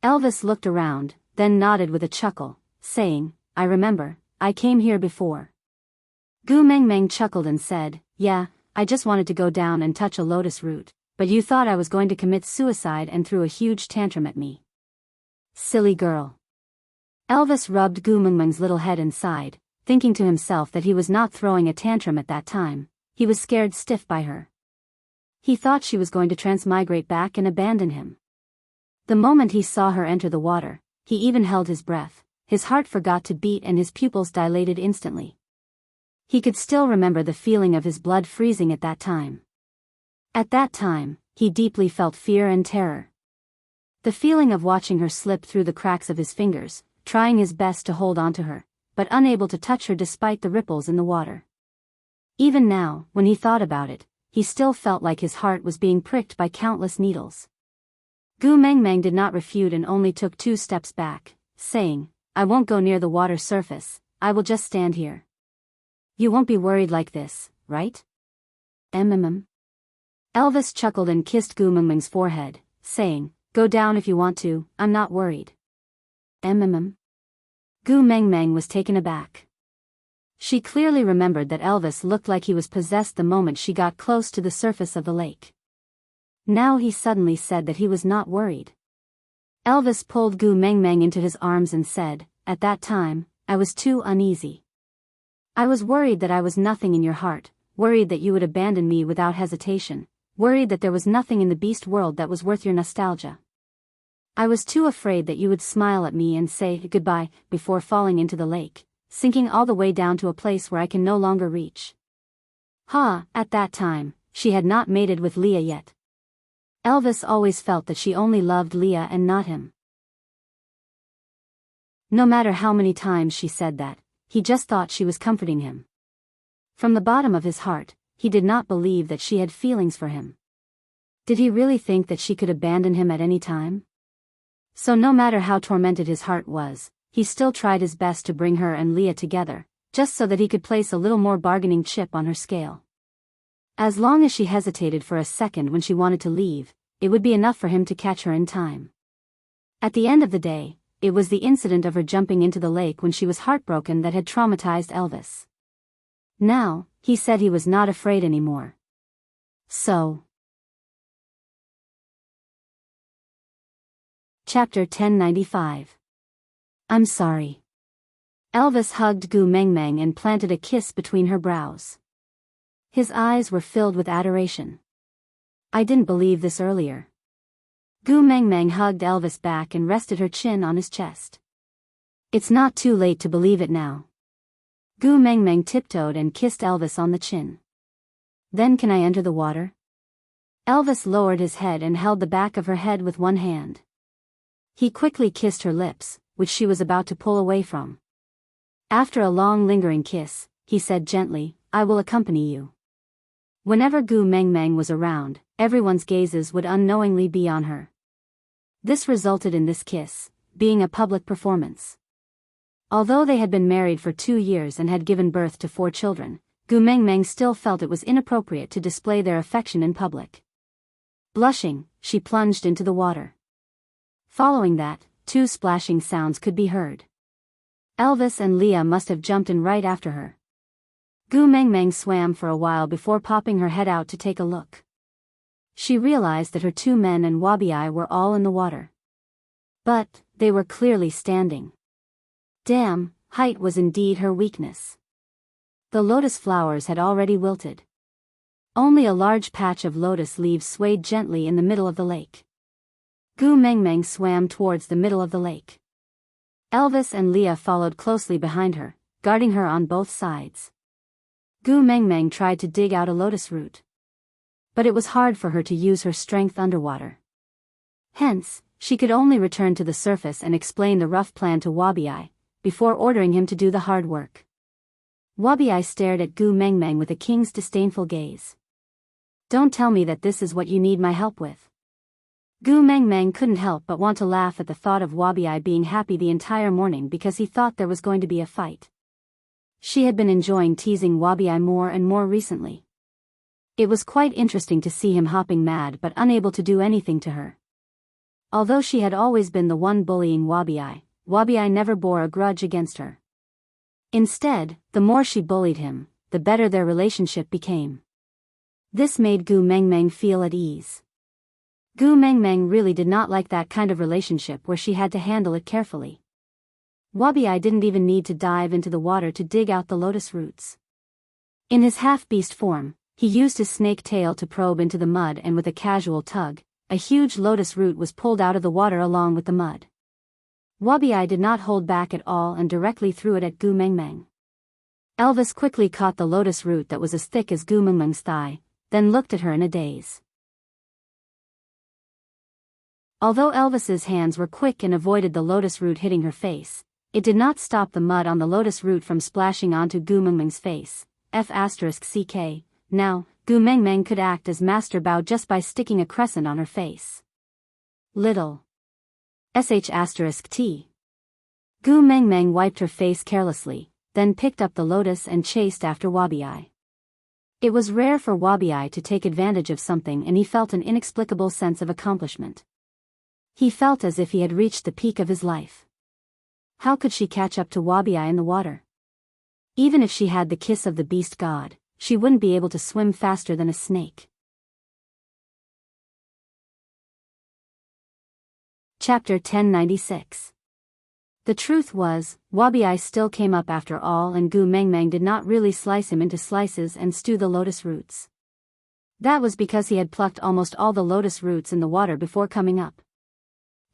Elvis looked around, then nodded with a chuckle, saying, "I remember, I came here before." Gu Mengmeng chuckled and said, "Yeah, I just wanted to go down and touch a lotus root, but you thought I was going to commit suicide and threw a huge tantrum at me. Silly girl." Elvis rubbed Gu Mengmeng's little head and sighed, thinking to himself that he was not throwing a tantrum at that time. He was scared stiff by her. He thought she was going to transmigrate back and abandon him. The moment he saw her enter the water, he even held his breath, his heart forgot to beat and his pupils dilated instantly. He could still remember the feeling of his blood freezing at that time. At that time, he deeply felt fear and terror. The feeling of watching her slip through the cracks of his fingers, trying his best to hold onto her, but unable to touch her despite the ripples in the water. Even now, when he thought about it, he still felt like his heart was being pricked by countless needles. Gu Mengmeng did not refute and only took 2 steps back, saying, "I won't go near the water surface, I will just stand here." "You won't be worried like this, right?" Elvis chuckled and kissed Gu Mengmeng's forehead, saying, "Go down if you want to, I'm not worried." Gu Mengmeng was taken aback. She clearly remembered that Elvis looked like he was possessed the moment she got close to the surface of the lake. Now he suddenly said that he was not worried. Elvis pulled Gu Mengmeng into his arms and said, "At that time, I was too uneasy. I was worried that I was nothing in your heart, worried that you would abandon me without hesitation, worried that there was nothing in the beast world that was worth your nostalgia. I was too afraid that you would smile at me and say goodbye before falling into the lake, sinking all the way down to a place where I can no longer reach." At that time, she had not mated with Leah yet. Elvis always felt that she only loved Leah and not him. No matter how many times she said that, he just thought she was comforting him. From the bottom of his heart, he did not believe that she had feelings for him. Did he really think that she could abandon him at any time? So no matter how tormented his heart was, he still tried his best to bring her and Leah together, just so that he could place a little more bargaining chip on her scale. As long as she hesitated for a second when she wanted to leave, it would be enough for him to catch her in time. At the end of the day, it was the incident of her jumping into the lake when she was heartbroken that had traumatized Elvis. Now, he said he was not afraid anymore. So. Chapter 1095. I'm sorry. Elvis hugged Gu Mengmeng and planted a kiss between her brows. His eyes were filled with adoration. I didn't believe this earlier. Gu Mengmeng hugged Elvis back and rested her chin on his chest. It's not too late to believe it now. Gu Mengmeng tiptoed and kissed Elvis on the chin. Then can I enter the water? Elvis lowered his head and held the back of her head with one hand. He quickly kissed her lips, which she was about to pull away from. After a long lingering kiss, he said gently, I will accompany you. Whenever Gu Mengmeng was around, everyone's gazes would unknowingly be on her. This resulted in this kiss being a public performance. Although they had been married for 2 years and had given birth to 4 children, Gu Mengmeng still felt it was inappropriate to display their affection in public. Blushing, she plunged into the water. Following that, 2 splashing sounds could be heard. Elvis and Leah must have jumped in right after her. Gu Mengmeng swam for a while before popping her head out to take a look. She realized that her 2 men and Wabi-ai were all in the water. But, they were clearly standing. Damn, height was indeed her weakness. The lotus flowers had already wilted. Only a large patch of lotus leaves swayed gently in the middle of the lake. Gu Mengmeng swam towards the middle of the lake. Elvis and Leah followed closely behind her, guarding her on both sides. Gu Mengmeng tried to dig out a lotus root. But it was hard for her to use her strength underwater. Hence, she could only return to the surface and explain the rough plan to Wabi-ai, before ordering him to do the hard work. Wabi-ai stared at Gu Mengmeng with a king's disdainful gaze. Don't tell me that this is what you need my help with. Gu Mengmeng couldn't help but want to laugh at the thought of Wabi-ai being happy the entire morning because he thought there was going to be a fight. She had been enjoying teasing Wabi-ai more and more recently. It was quite interesting to see him hopping mad but unable to do anything to her. Although she had always been the one bullying Wabi-ai, Wabi-ai never bore a grudge against her. Instead, the more she bullied him, the better their relationship became. This made Gu Mengmeng feel at ease. Gu Mengmeng really did not like that kind of relationship where she had to handle it carefully. Wabi-ai didn't even need to dive into the water to dig out the lotus roots. In his half-beast form, he used his snake tail to probe into the mud, and with a casual tug, a huge lotus root was pulled out of the water along with the mud. Wabi-ai did not hold back at all and directly threw it at Gu Mengmeng. Elvis quickly caught the lotus root that was as thick as Gu Mengmeng's thigh, then looked at her in a daze. Although Elvis's hands were quick and avoided the lotus root hitting her face, it did not stop the mud on the lotus root from splashing onto Gu Mengmeng's face. F***ck. Now, Gu Mengmeng could act as Master Bao just by sticking a crescent on her face. Little. **T. Gu Mengmeng wiped her face carelessly, then picked up the lotus and chased after Wabi-ai. It was rare for Wabi-ai to take advantage of something, and he felt an inexplicable sense of accomplishment. He felt as if he had reached the peak of his life. How could she catch up to Wabi-ai in the water? Even if she had the kiss of the beast god, she wouldn't be able to swim faster than a snake. Chapter 1096. The truth was, Wabi-ai still came up after all, and Gu Mengmeng did not really slice him into slices and stew the lotus roots. That was because he had plucked almost all the lotus roots in the water before coming up.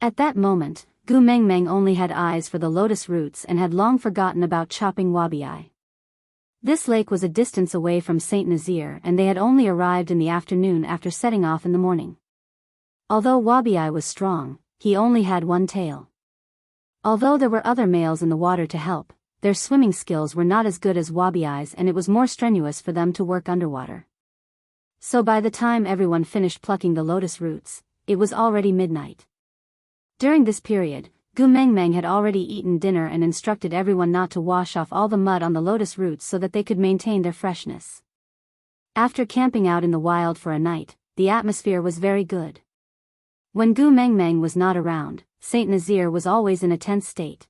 At that moment, Gu Mengmeng only had eyes for the lotus roots and had long forgotten about chopping Wabi-ai. This lake was a distance away from St. Nazaire, and they had only arrived in the afternoon after setting off in the morning. Although Wabi-ai was strong, he only had one tail. Although there were other males in the water to help, their swimming skills were not as good as Wabi-ai's, and it was more strenuous for them to work underwater. So by the time everyone finished plucking the lotus roots, it was already midnight. During this period, Gu Mengmeng had already eaten dinner and instructed everyone not to wash off all the mud on the lotus roots so that they could maintain their freshness. After camping out in the wild for a night, the atmosphere was very good. When Gu Mengmeng was not around, Saint Nazir was always in a tense state.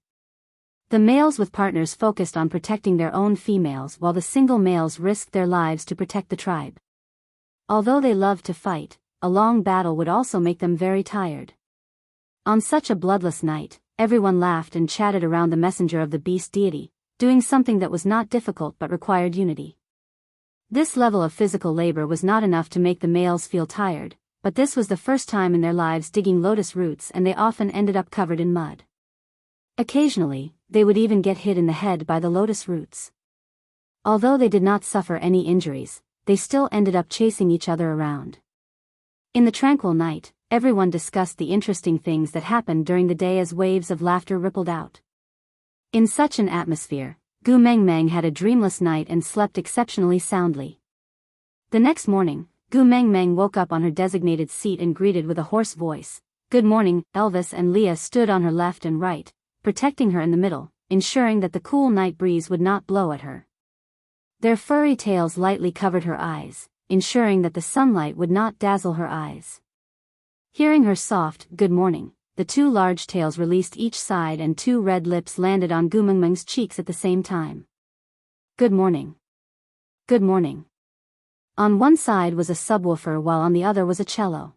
The males with partners focused on protecting their own females while the single males risked their lives to protect the tribe. Although they loved to fight, a long battle would also make them very tired. On such a bloodless night, everyone laughed and chatted around the messenger of the beast deity, doing something that was not difficult but required unity. This level of physical labor was not enough to make the males feel tired, but this was the first time in their lives digging lotus roots and they often ended up covered in mud. Occasionally, they would even get hit in the head by the lotus roots. Although they did not suffer any injuries, they still ended up chasing each other around. In the tranquil night, everyone discussed the interesting things that happened during the day as waves of laughter rippled out. In such an atmosphere, Gu Mengmeng had a dreamless night and slept exceptionally soundly. The next morning, Gu Mengmeng woke up on her designated seat and greeted with a hoarse voice. "Good morning." Elvis and Leah stood on her left and right, protecting her in the middle, ensuring that the cool night breeze would not blow at her. Their furry tails lightly covered her eyes, ensuring that the sunlight would not dazzle her eyes. Hearing her soft, "Good morning," the two large tails released each side and two red lips landed on Gu Mengmeng's cheeks at the same time. "Good morning. Good morning." On one side was a subwoofer while on the other was a cello.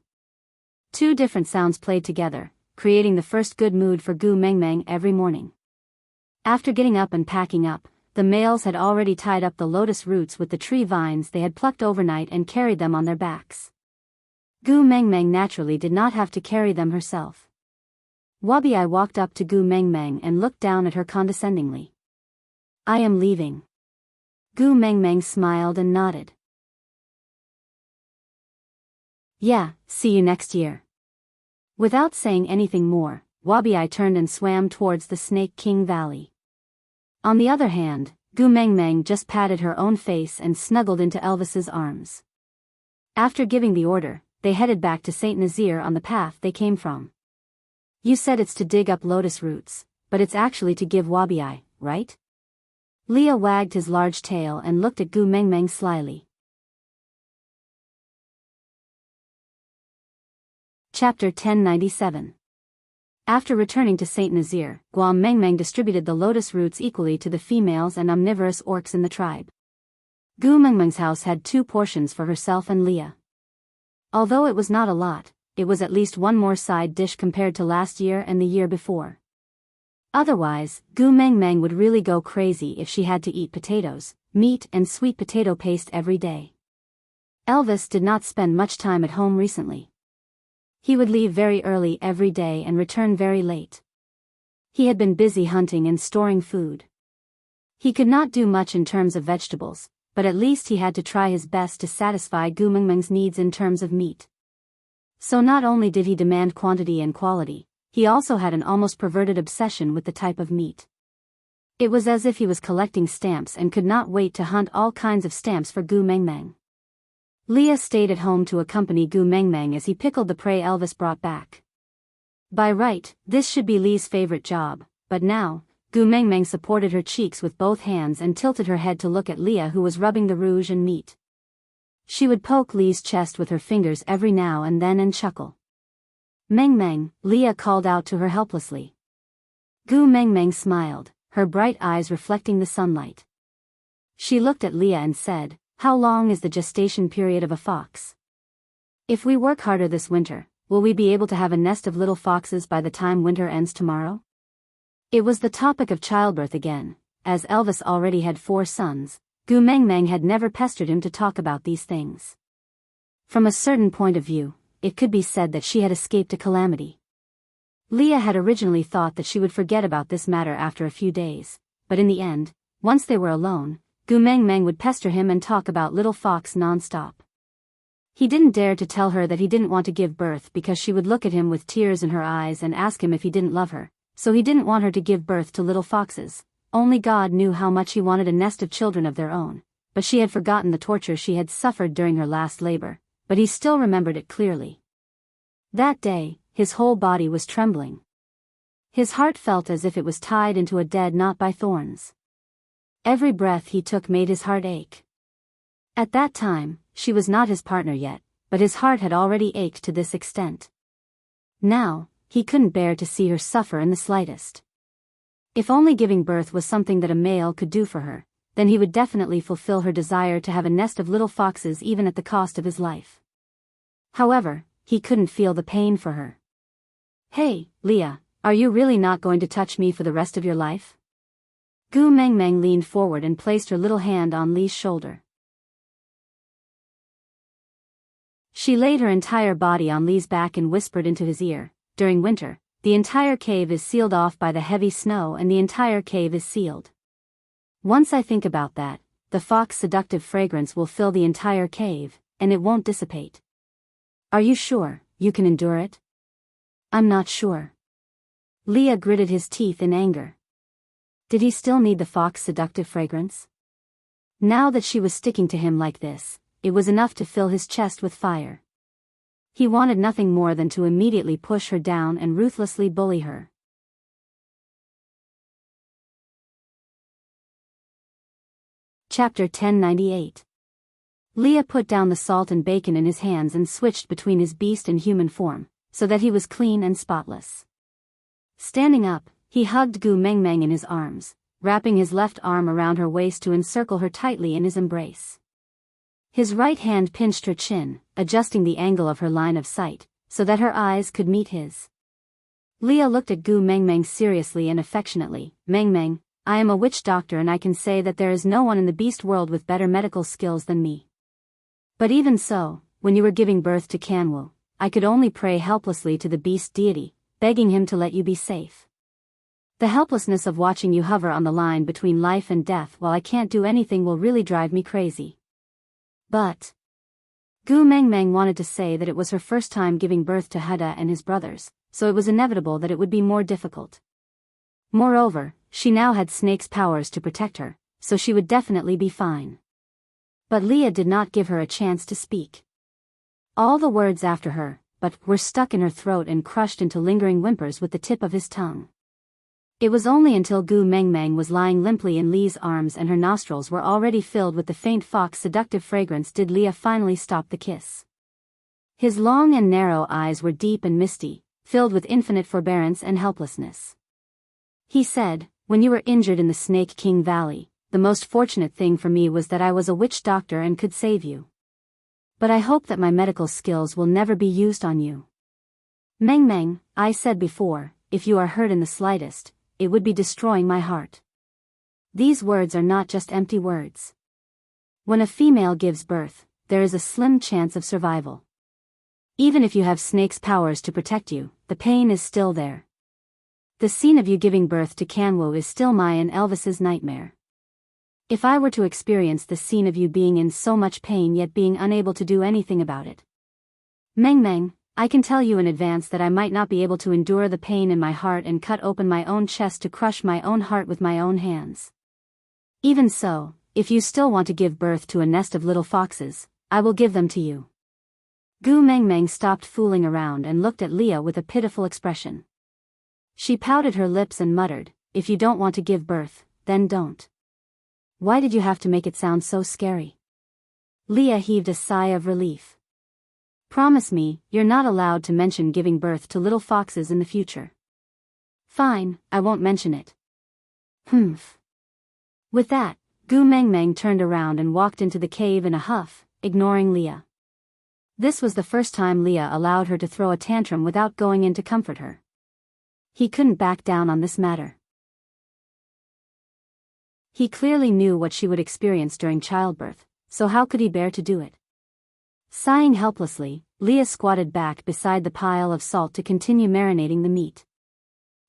Two different sounds played together, creating the first good mood for Gu Mengmeng every morning. After getting up and packing up, the males had already tied up the lotus roots with the tree vines they had plucked overnight and carried them on their backs. Gu Mengmeng naturally did not have to carry them herself. Wabi walked up to Gu Mengmeng and looked down at her condescendingly. "I am leaving." Gu Mengmeng smiled and nodded. "Yeah, see you next year." Without saying anything more, Wabi turned and swam towards the Snake King Valley. On the other hand, Gu Mengmeng just patted her own face and snuggled into Elvis's arms. After giving the order, they headed back to Saint Nazir on the path they came from. "You said it's to dig up lotus roots, but it's actually to give Wabi, right?" Leah wagged his large tail and looked at Gu Mengmeng slyly. Chapter 1097. After returning to Saint Nazir, Gu Mengmeng distributed the lotus roots equally to the females and omnivorous orcs in the tribe. Gu Mengmeng's house had 2 portions for herself and Leah. Although it was not a lot, it was at least one more side dish compared to last year and the year before. Otherwise, Gu Mengmeng would really go crazy if she had to eat potatoes, meat and sweet potato paste every day. Elvis did not spend much time at home recently. He would leave very early every day and return very late. He had been busy hunting and storing food. He could not do much in terms of vegetables, but at least he had to try his best to satisfy Gu Mengmeng's needs in terms of meat. So not only did he demand quantity and quality, he also had an almost perverted obsession with the type of meat. It was as if he was collecting stamps and could not wait to hunt all kinds of stamps for Gu Mengmeng. Leah stayed at home to accompany Gu Mengmeng as he pickled the prey Elvis brought back. By right, this should be Lee's favorite job, but now, Gu Mengmeng supported her cheeks with both hands and tilted her head to look at Leah, who was rubbing the rouge and meat. She would poke Lee's chest with her fingers every now and then and chuckle. "Mengmeng," Leah called out to her helplessly. Gu Mengmeng smiled, her bright eyes reflecting the sunlight. She looked at Leah and said, "How long is the gestation period of a fox? If we work harder this winter, will we be able to have a nest of little foxes by the time winter ends tomorrow?" It was the topic of childbirth again. As Elvis already had 4 sons, Gu Mengmeng had never pestered him to talk about these things. From a certain point of view, it could be said that she had escaped a calamity. Leah had originally thought that she would forget about this matter after a few days, but in the end, once they were alone, Gu Mengmeng would pester him and talk about little fox non-stop. He didn't dare to tell her that he didn't want to give birth because she would look at him with tears in her eyes and ask him if he didn't love her, so he didn't want her to give birth to little foxes. Only God knew how much he wanted a nest of children of their own, but she had forgotten the torture she had suffered during her last labor, but he still remembered it clearly. That day, his whole body was trembling. His heart felt as if it was tied into a dead knot by thorns. Every breath he took made his heart ache. At that time, she was not his partner yet, but his heart had already ached to this extent. Now, he couldn't bear to see her suffer in the slightest. If only giving birth was something that a male could do for her, then he would definitely fulfill her desire to have a nest of little foxes even at the cost of his life. However, he couldn't feel the pain for her. "Hey, Leah, are you really not going to touch me for the rest of your life?" Gu Mengmeng leaned forward and placed her little hand on Li's shoulder. She laid her entire body on Li's back and whispered into his ear, "During winter, the entire cave is sealed off by the heavy snow and the entire cave is sealed. Once I think about that, the fox seductive fragrance will fill the entire cave, and it won't dissipate. Are you sure you can endure it?" "I'm not sure." Leah gritted his teeth in anger. Did he still need the fox seductive fragrance? Now that she was sticking to him like this, it was enough to fill his chest with fire. He wanted nothing more than to immediately push her down and ruthlessly bully her. Chapter 1098. Leah put down the salt and bacon in his hands and switched between his beast and human form, so that he was clean and spotless. Standing up, he hugged Gu Mengmeng in his arms, wrapping his left arm around her waist to encircle her tightly in his embrace. His right hand pinched her chin, adjusting the angle of her line of sight, so that her eyes could meet his. Leah looked at Gu Mengmeng seriously and affectionately. "Mengmeng, I am a witch doctor and I can say that there is no one in the beast world with better medical skills than me. But even so, when you were giving birth to Kanwu, I could only pray helplessly to the beast deity, begging him to let you be safe. The helplessness of watching you hover on the line between life and death while I can't do anything will really drive me crazy." But Gu Mengmeng wanted to say that it was her first time giving birth to Heda and his brothers, so it was inevitable that it would be more difficult. Moreover, she now had Snake's powers to protect her, so she would definitely be fine. But Leah did not give her a chance to speak. All the words after her, but were stuck in her throat and crushed into lingering whimpers with the tip of his tongue. It was only until Gu Mengmeng was lying limply in Li's arms and her nostrils were already filled with the faint fox seductive fragrance did Leah finally stop the kiss. His long and narrow eyes were deep and misty, filled with infinite forbearance and helplessness. He said, "When you were injured in the Snake King Valley, the most fortunate thing for me was that I was a witch doctor and could save you. But I hope that my medical skills will never be used on you. Mengmeng, I said before, if you are hurt in the slightest, it would be destroying my heart. These words are not just empty words. When a female gives birth, there is a slim chance of survival. Even if you have Snake's powers to protect you, the pain is still there. The scene of you giving birth to Kanwu is still my and Elvis's nightmare. If I were to experience the scene of you being in so much pain yet being unable to do anything about it. Mengmeng, I can tell you in advance that I might not be able to endure the pain in my heart and cut open my own chest to crush my own heart with my own hands. Even so, if you still want to give birth to a nest of little foxes, I will give them to you." Gu Mengmeng stopped fooling around and looked at Leah with a pitiful expression. She pouted her lips and muttered, "If you don't want to give birth, then don't. Why did you have to make it sound so scary?" Leah heaved a sigh of relief. "Promise me, you're not allowed to mention giving birth to little foxes in the future." "Fine, I won't mention it." "Humph." With that, Gu Mengmeng turned around and walked into the cave in a huff, ignoring Leah. This was the first time Leah allowed her to throw a tantrum without going in to comfort her. He couldn't back down on this matter. He clearly knew what she would experience during childbirth, so how could he bear to do it? Sighing helplessly, Leah squatted back beside the pile of salt to continue marinating the meat.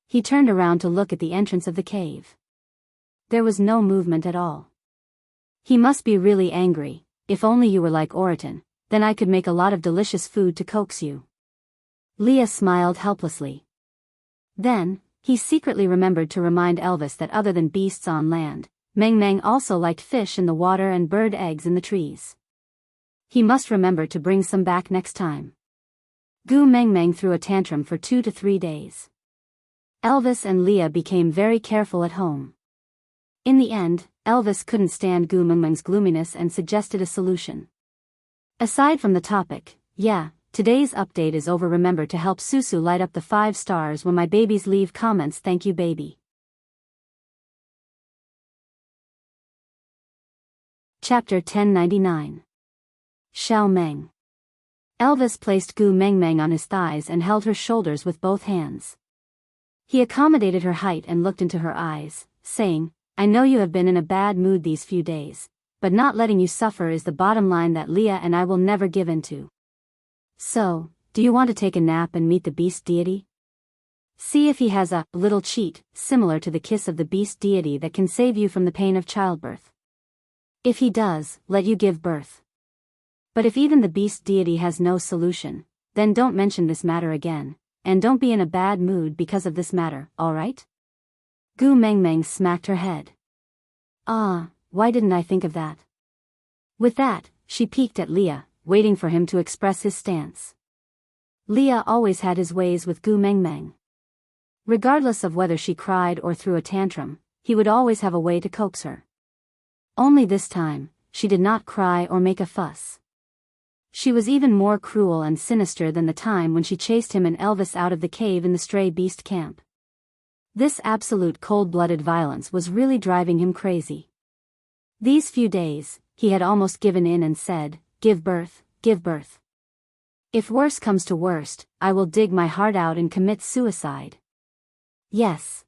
He turned around to look at the entrance of the cave. There was no movement at all. "He must be really angry. If only you were like Oriton, then I could make a lot of delicious food to coax you." Leah smiled helplessly. Then, he secretly remembered to remind Elvis that other than beasts on land, Mengmeng also liked fish in the water and bird eggs in the trees. He must remember to bring some back next time. Gu Mengmeng threw a tantrum for 2 to 3 days. Elvis and Leah became very careful at home. In the end, Elvis couldn't stand Gu Mengmeng's gloominess and suggested a solution. Aside from the topic, yeah, today's update is over. Remember to help Susu light up the 5 stars when my babies leave comments. Thank you, baby. Chapter 1099. Xiao Meng. Elvis placed Gu Mengmeng on his thighs and held her shoulders with both hands. He accommodated her height and looked into her eyes, saying, I know you have been in a bad mood these few days, but not letting you suffer is the bottom line that Leah and I will never give in to. So, do you want to take a nap and meet the beast deity? See if he has a little cheat, similar to the kiss of the beast deity that can save you from the pain of childbirth. If he does, let you give birth. But if even the beast deity has no solution, then don't mention this matter again, and don't be in a bad mood because of this matter, alright? Gu Mengmeng smacked her head. Ah, why didn't I think of that? With that, she peeked at Leah, waiting for him to express his stance. Leah always had his ways with Gu Mengmeng. Regardless of whether she cried or threw a tantrum, he would always have a way to coax her. Only this time, she did not cry or make a fuss. She was even more cruel and sinister than the time when she chased him and Elvis out of the cave in the stray beast camp. This absolute cold-blooded violence was really driving him crazy. These few days, he had almost given in and said, give birth, give birth. If worse comes to worst, I will dig my heart out and commit suicide. Yes.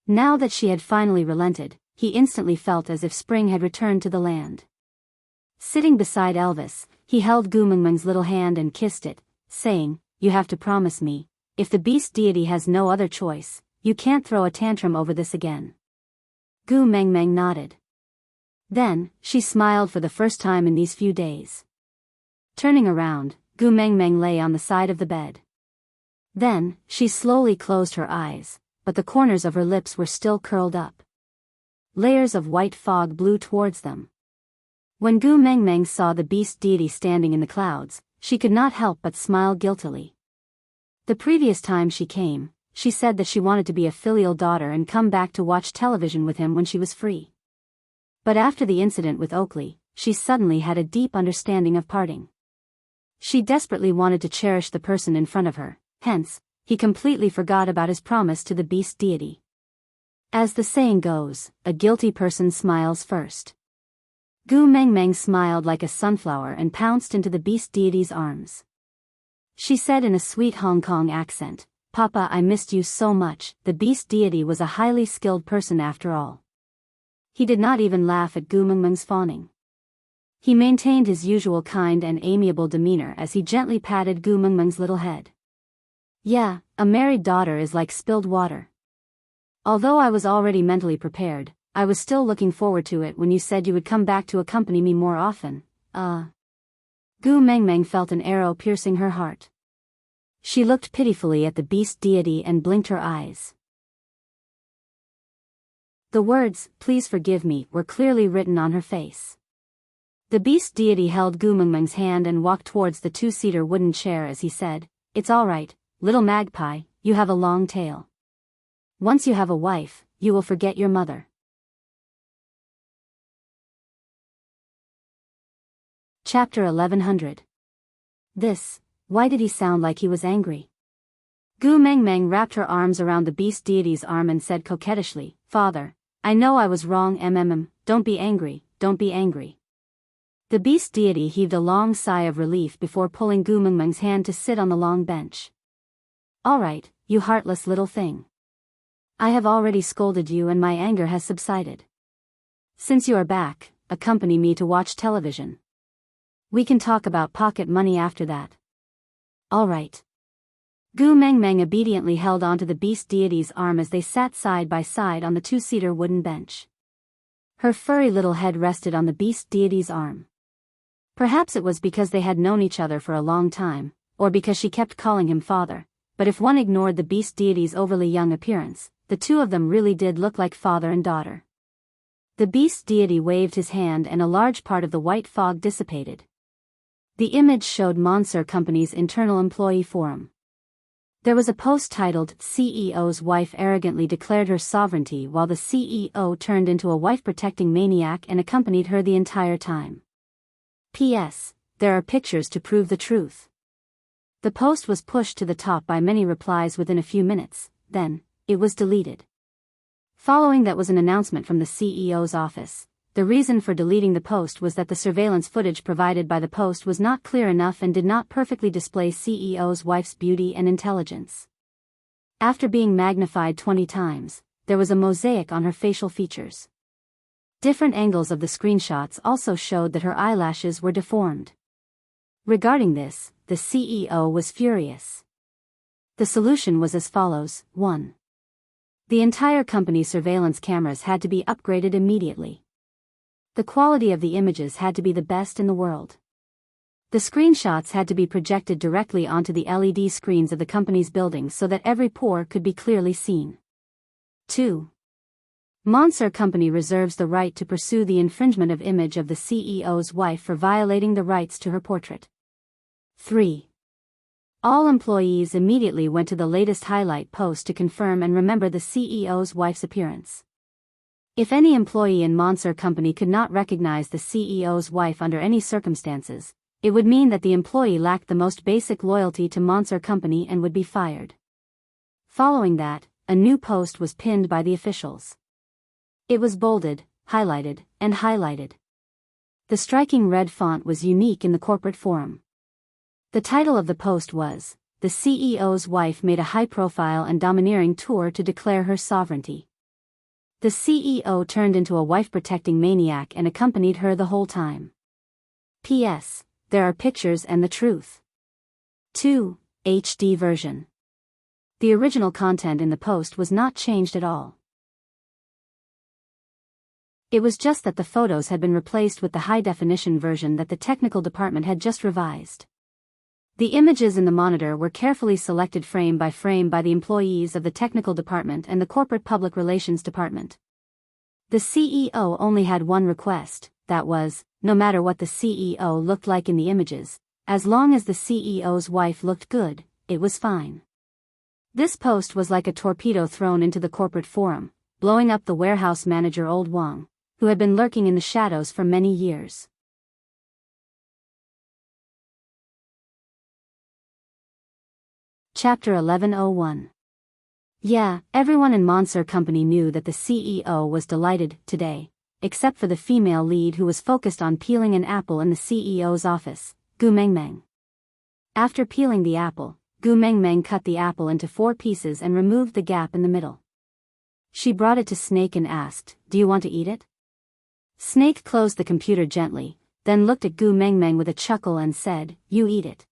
Now that she had finally relented, he instantly felt as if spring had returned to the land. Sitting beside Elvis, he held Gu Mengmeng's little hand and kissed it, saying, you have to promise me, if the beast deity has no other choice, you can't throw a tantrum over this again. Gu Mengmeng nodded. Then, she smiled for the first time in these few days. Turning around, Gu Mengmeng lay on the side of the bed. Then, she slowly closed her eyes, but the corners of her lips were still curled up. Layers of white fog blew towards them. When Gu Mengmeng saw the beast deity standing in the clouds, she could not help but smile guiltily. The previous time she came, she said that she wanted to be a filial daughter and come back to watch television with him when she was free. But after the incident with Oakley, she suddenly had a deep understanding of parting. She desperately wanted to cherish the person in front of her, hence, he completely forgot about his promise to the beast deity. As the saying goes, a guilty person smiles first. Gu Mengmeng smiled like a sunflower and pounced into the beast deity's arms. She said in a sweet Hong Kong accent, Papa, I missed you so much. The beast deity was a highly skilled person after all. He did not even laugh at Gu Mengmeng's fawning. He maintained his usual kind and amiable demeanor as he gently patted Gu Mengmeng's little head. Yeah, a married daughter is like spilled water. Although I was already mentally prepared, I was still looking forward to it when you said you would come back to accompany me more often. Gu Mengmeng felt an arrow piercing her heart. She looked pitifully at the beast deity and blinked her eyes. The words, please forgive me, were clearly written on her face. The beast deity held Gu Mengmeng's hand and walked towards the 2-seater wooden chair as he said, it's all right, little magpie, you have a long tail. Once you have a wife, you will forget your mother. Chapter 1100. Why did he sound like he was angry? Gu Mengmeng wrapped her arms around the beast deity's arm and said coquettishly, Father, I know I was wrong. Don't be angry, don't be angry. The beast deity heaved a long sigh of relief before pulling Gu Mengmeng's hand to sit on the long bench. All right, you heartless little thing. I have already scolded you and my anger has subsided. Since you are back, accompany me to watch television. We can talk about pocket money after that. All right. Gu Mengmeng obediently held onto the beast deity's arm as they sat side by side on the 2-seater wooden bench. Her furry little head rested on the beast deity's arm. Perhaps it was because they had known each other for a long time, or because she kept calling him father, but if one ignored the beast deity's overly young appearance, the two of them really did look like father and daughter. The beast deity waved his hand and a large part of the white fog dissipated. The image showed Monster Company's internal employee forum. There was a post titled, "CEO's wife arrogantly declared her sovereignty while the CEO turned into a wife-protecting maniac and accompanied her the entire time. P.S. There are pictures to prove the truth." The post was pushed to the top by many replies within a few minutes, then, it was deleted. Following that was an announcement from the CEO's office. The reason for deleting the post was that the surveillance footage provided by the post was not clear enough and did not perfectly display CEO's wife's beauty and intelligence. After being magnified 20 times, there was a mosaic on her facial features. Different angles of the screenshots also showed that her eyelashes were deformed. Regarding this, the CEO was furious. The solution was as follows: 1. The entire company's surveillance cameras had to be upgraded immediately. The quality of the images had to be the best in the world. The screenshots had to be projected directly onto the LED screens of the company's buildings so that every pore could be clearly seen. 2. Monster Company reserves the right to pursue the infringement of image of the CEO's wife for violating the rights to her portrait. 3. All employees immediately went to the latest highlight post to confirm and remember the CEO's wife's appearance. If any employee in Monster Company could not recognize the CEO's wife under any circumstances, it would mean that the employee lacked the most basic loyalty to Monster Company and would be fired. Following that, a new post was pinned by the officials. It was bolded, highlighted, and highlighted. The striking red font was unique in the corporate forum. The title of the post was, "The CEO's wife made a high-profile and domineering tour to declare her sovereignty. The CEO turned into a wife-protecting maniac and accompanied her the whole time. P.S. There are pictures and the truth." 2. HD version. The original content in the post was not changed at all. It was just that the photos had been replaced with the high-definition version that the technical department had just revised. The images in the monitor were carefully selected frame by the employees of the technical department and the corporate public relations department. The CEO only had one request, that was, no matter what the CEO looked like in the images, as long as the CEO's wife looked good, it was fine. This post was like a torpedo thrown into the corporate forum, blowing up the warehouse manager Old Wang, who had been lurking in the shadows for many years. Chapter 1101. Yeah, everyone in Monster Company knew that the CEO was delighted today, except for the female lead who was focused on peeling an apple in the CEO's office, Gu Mengmeng. After peeling the apple, Gu Mengmeng cut the apple into 4 pieces and removed the gap in the middle. She brought it to Snake and asked, "Do you want to eat it?" Snake closed the computer gently, then looked at Gu Mengmeng with a chuckle and said, "You eat it."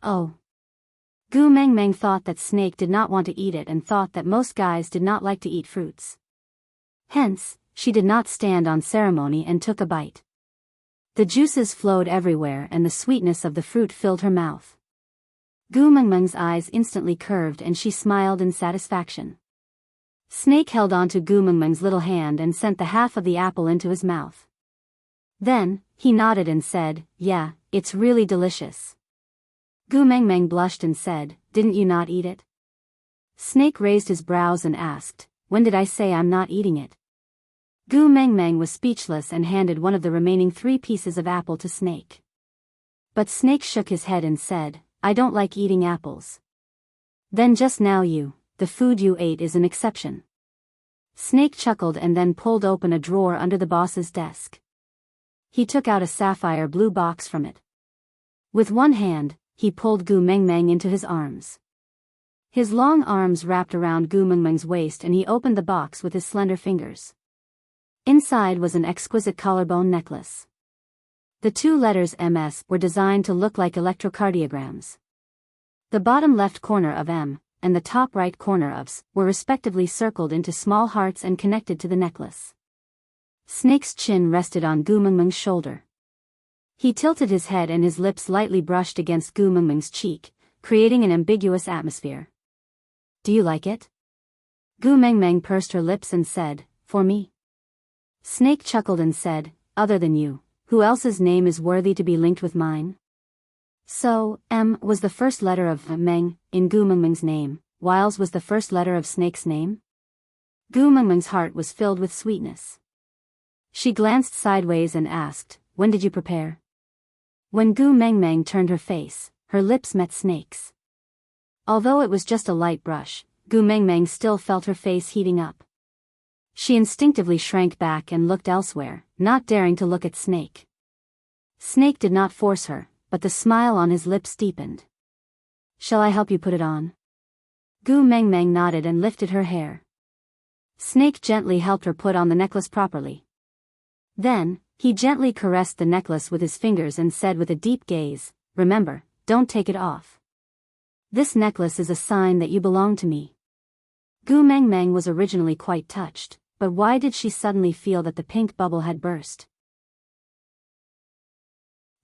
Oh. Gu Mengmeng thought that Snake did not want to eat it and thought that most guys did not like to eat fruits. Hence, she did not stand on ceremony and took a bite. The juices flowed everywhere and the sweetness of the fruit filled her mouth. Gu Mengmeng's eyes instantly curved and she smiled in satisfaction. Snake held onto Gu Mengmeng's little hand and sent the half of the apple into his mouth. Then, he nodded and said, "Yeah, it's really delicious." Gu Mengmeng blushed and said, "Didn't you not eat it?" Snake raised his brows and asked, "When did I say I'm not eating it?" Gu Mengmeng was speechless and handed one of the remaining 3 pieces of apple to Snake. But Snake shook his head and said, "I don't like eating apples." "Then just now the food you ate is an exception." Snake chuckled and then pulled open a drawer under the boss's desk. He took out a sapphire blue box from it. With one hand, he pulled Gu Mengmeng into his arms. His long arms wrapped around Gu Mengmeng's waist and he opened the box with his slender fingers. Inside was an exquisite collarbone necklace. The 2 letters MS were designed to look like electrocardiograms. The bottom left corner of M, and the top right corner of S, were respectively circled into small hearts and connected to the necklace. Snake's chin rested on Gu Mengmeng's shoulder. He tilted his head and his lips lightly brushed against Gu Mengmeng's cheek, creating an ambiguous atmosphere. "Do you like it?" Gu Mengmeng pursed her lips and said, "For me?" Snake chuckled and said, "Other than you, who else's name is worthy to be linked with mine?" So, M was the first letter of Meng in Gu Mengmeng's name, whiles was the first letter of Snake's name? Gu Mengmeng's heart was filled with sweetness. She glanced sideways and asked, "When did you prepare?" When Gu Mengmeng turned her face, her lips met Snake's. Although it was just a light brush, Gu Mengmeng still felt her face heating up. She instinctively shrank back and looked elsewhere, not daring to look at Snake. Snake did not force her, but the smile on his lips deepened. "Shall I help you put it on?" Gu Mengmeng nodded and lifted her hair. Snake gently helped her put on the necklace properly. Then, he gently caressed the necklace with his fingers and said with a deep gaze, "Remember, don't take it off. This necklace is a sign that you belong to me." Gu Mengmeng was originally quite touched, but why did she suddenly feel that the pink bubble had burst?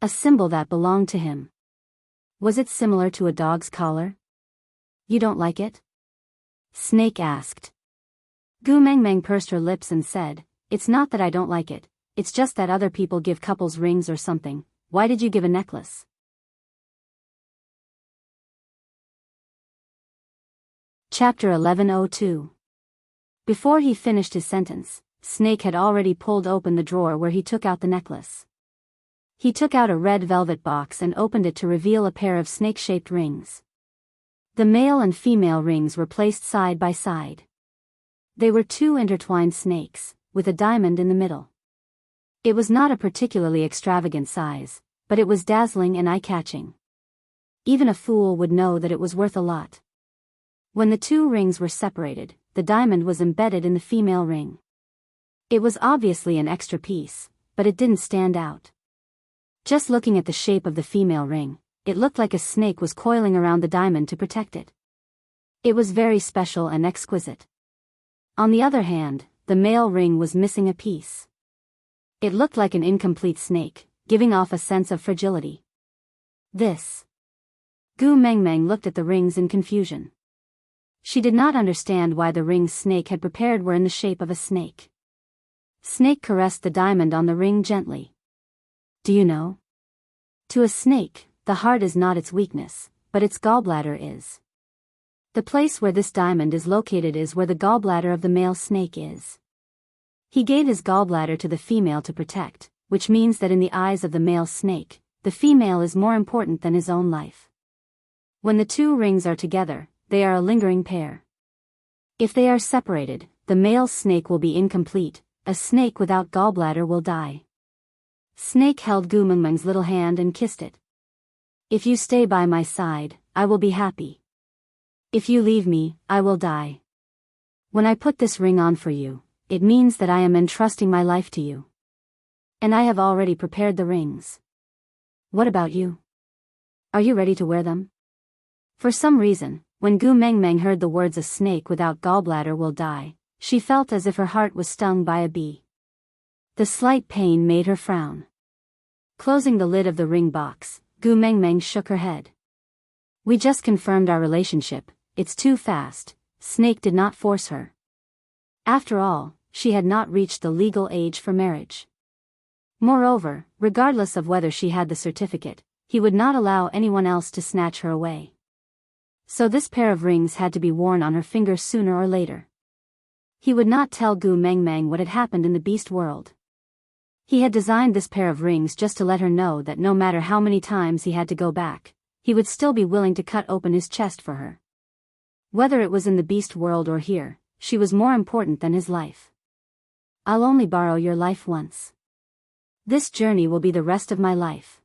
A symbol that belonged to him. Was it similar to a dog's collar? "You don't like it?" Snake asked. Gu Mengmeng pursed her lips and said, "It's not that I don't like it, it's just that other people give couples rings or something. Why did you give a necklace?" Chapter 1102. Before he finished his sentence, Snake had already pulled open the drawer where he took out the necklace. He took out a red velvet box and opened it to reveal a pair of snake-shaped rings. The male and female rings were placed side by side. They were two intertwined snakes, with a diamond in the middle. It was not a particularly extravagant size, but it was dazzling and eye-catching. Even a fool would know that it was worth a lot. When the two rings were separated, the diamond was embedded in the female ring. It was obviously an extra piece, but it didn't stand out. Just looking at the shape of the female ring, it looked like a snake was coiling around the diamond to protect it. It was very special and exquisite. On the other hand, the male ring was missing a piece. It looked like an incomplete snake, giving off a sense of fragility. This. Gu Mengmeng looked at the rings in confusion. She did not understand why the rings Snake had prepared were in the shape of a snake. Snake caressed the diamond on the ring gently. "Do you know? To a snake, the heart is not its weakness, but its gallbladder is. The place where this diamond is located is where the gallbladder of the male snake is. He gave his gallbladder to the female to protect, which means that in the eyes of the male snake, the female is more important than his own life. When the two rings are together, they are a lingering pair. If they are separated, the male snake will be incomplete, a snake without gallbladder will die." Snake held Gu Mengmeng's little hand and kissed it. "If you stay by my side, I will be happy. If you leave me, I will die. When I put this ring on for you, it means that I am entrusting my life to you. And I have already prepared the rings. What about you? Are you ready to wear them?" For some reason, when Gu Mengmeng heard the words "a snake without gallbladder will die," she felt as if her heart was stung by a bee. The slight pain made her frown. Closing the lid of the ring box, Gu Mengmeng shook her head. "We just confirmed our relationship, it's too fast." Snake did not force her. After all, she had not reached the legal age for marriage. Moreover, regardless of whether she had the certificate, he would not allow anyone else to snatch her away. So this pair of rings had to be worn on her finger sooner or later. He would not tell Gu Mengmeng what had happened in the beast world. He had designed this pair of rings just to let her know that no matter how many times he had to go back, he would still be willing to cut open his chest for her. Whether it was in the beast world or here, she was more important than his life. "I'll only borrow your life once. This journey will be the rest of my life."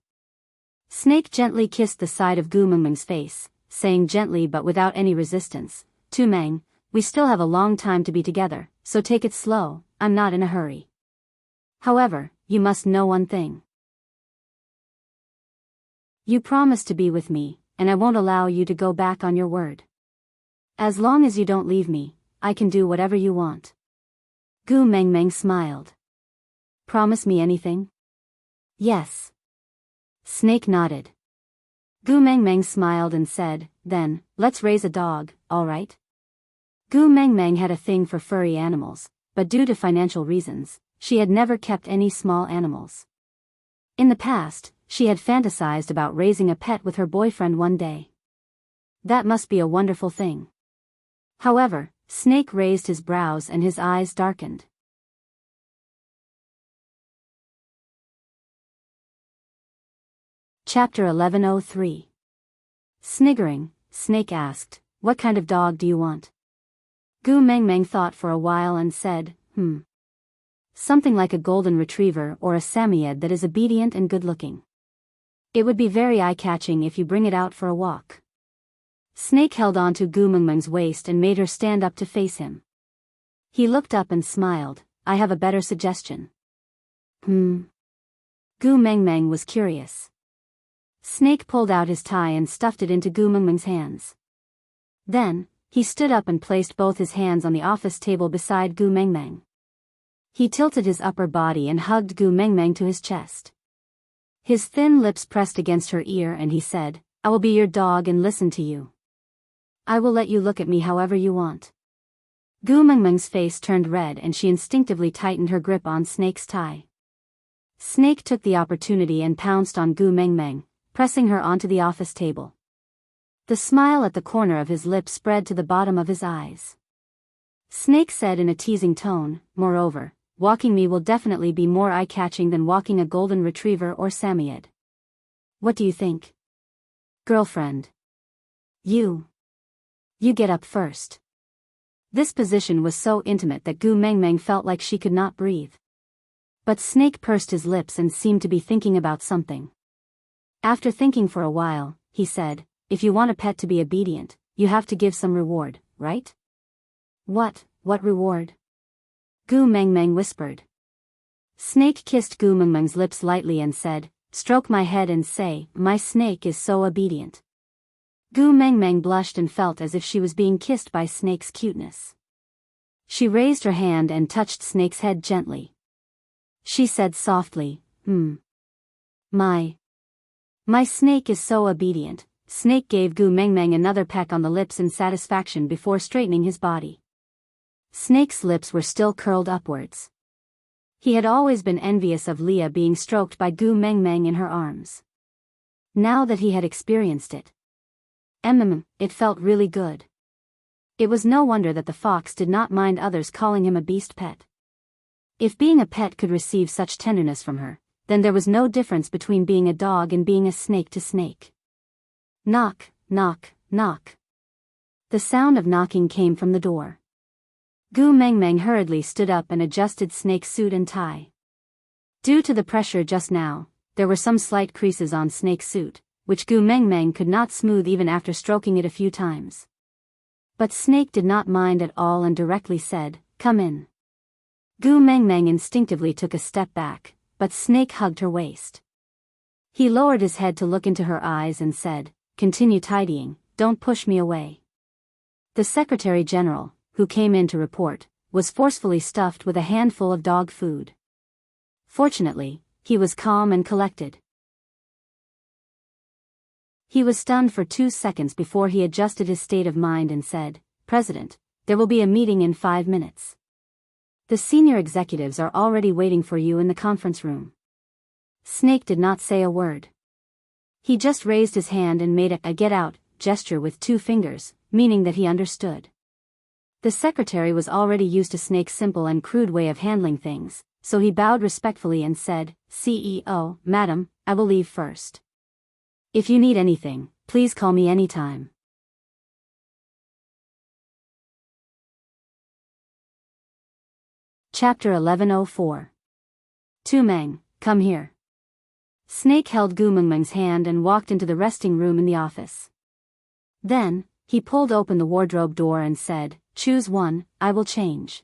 Snake gently kissed the side of Gu Mengmeng's face, saying gently but without any resistance, "Tu Meng, we still have a long time to be together, so take it slow, I'm not in a hurry. However, you must know one thing. You promised to be with me, and I won't allow you to go back on your word. As long as you don't leave me, I can do whatever you want." Gu Mengmeng smiled. "Promise me anything?" "Yes." Snake nodded. Gu Mengmeng smiled and said, "Then, let's raise a dog, all right?" Gu Mengmeng had a thing for furry animals, but due to financial reasons, she had never kept any small animals. In the past, She had fantasized about raising a pet with her boyfriend one day. That must be a wonderful thing. However, Snake raised his brows and his eyes darkened. Chapter 1103. Sniggering, Snake asked, "What kind of dog do you want?" Gu Mengmeng thought for a while and said, Something like a golden retriever or a Samoyed that is obedient and good-looking. It would be very eye-catching if you bring it out for a walk. Snake held onto Gu Mengmeng's waist and made her stand up to face him. He looked up and smiled. "I have a better suggestion." Gu Mengmeng was curious. Snake pulled out his tie and stuffed it into Gu Mengmeng's hands. Then, he stood up and placed both his hands on the office table beside Gu Mengmeng. He tilted his upper body and hugged Gu Mengmeng to his chest. His thin lips pressed against her ear and he said, "I will be your dog and listen to you. I will let you look at me however you want." Gu Mengmeng's face turned red and she instinctively tightened her grip on Snake's tie. Snake took the opportunity and pounced on Gu Mengmeng, pressing her onto the office table. The smile at the corner of his lips spread to the bottom of his eyes. Snake said in a teasing tone, "Moreover, walking me will definitely be more eye-catching than walking a golden retriever or Samoyed. What do you think? Girlfriend. You get up first." This position was so intimate that Gu Mengmeng felt like she could not breathe. But Snake pursed his lips and seemed to be thinking about something. After thinking for a while, he said, "If you want a pet to be obedient, you have to give some reward, right?" What reward?" Gu Mengmeng whispered. Snake kissed Gu Mengmeng's lips lightly and said, "Stroke my head and say, 'My snake is so obedient.'" Gu Mengmeng blushed and felt as if she was being kissed by Snake's cuteness. She raised her hand and touched Snake's head gently. She said softly, My snake is so obedient." Snake gave Gu Mengmeng another peck on the lips in satisfaction before straightening his body. Snake's lips were still curled upwards. He had always been envious of Leah being stroked by Gu Mengmeng in her arms. Now that he had experienced it, it felt really good. It was no wonder that the fox did not mind others calling him a beast pet. If being a pet could receive such tenderness from her, then there was no difference between being a dog and being a snake to Snake. Knock, knock, knock. The sound of knocking came from the door. Gu Mengmeng hurriedly stood up and adjusted Snake's suit and tie. Due to the pressure just now, there were some slight creases on Snake's suit, which Gu Mengmeng could not smooth even after stroking it a few times. But Snake did not mind at all and directly said, "Come in." Gu Mengmeng instinctively took a step back, but Snake hugged her waist. He lowered his head to look into her eyes and said, "Continue tidying, don't push me away." The Secretary General, who came in to report, was forcefully stuffed with a handful of dog food. Fortunately, he was calm and collected. He was stunned for 2 seconds before he adjusted his state of mind and said, "President, there will be a meeting in 5 minutes. The senior executives are already waiting for you in the conference room." Snake did not say a word. He just raised his hand and made a "get out" gesture with 2 fingers, meaning that he understood. The secretary was already used to Snake's simple and crude way of handling things, so he bowed respectfully and said, "CEO, Madam, I will leave first. If you need anything, please call me anytime." Chapter 1104. Tu Meng, come here. Snake held Gu Mengmeng's hand and walked into the resting room in the office. Then, he pulled open the wardrobe door and said, "Choose one, I will change."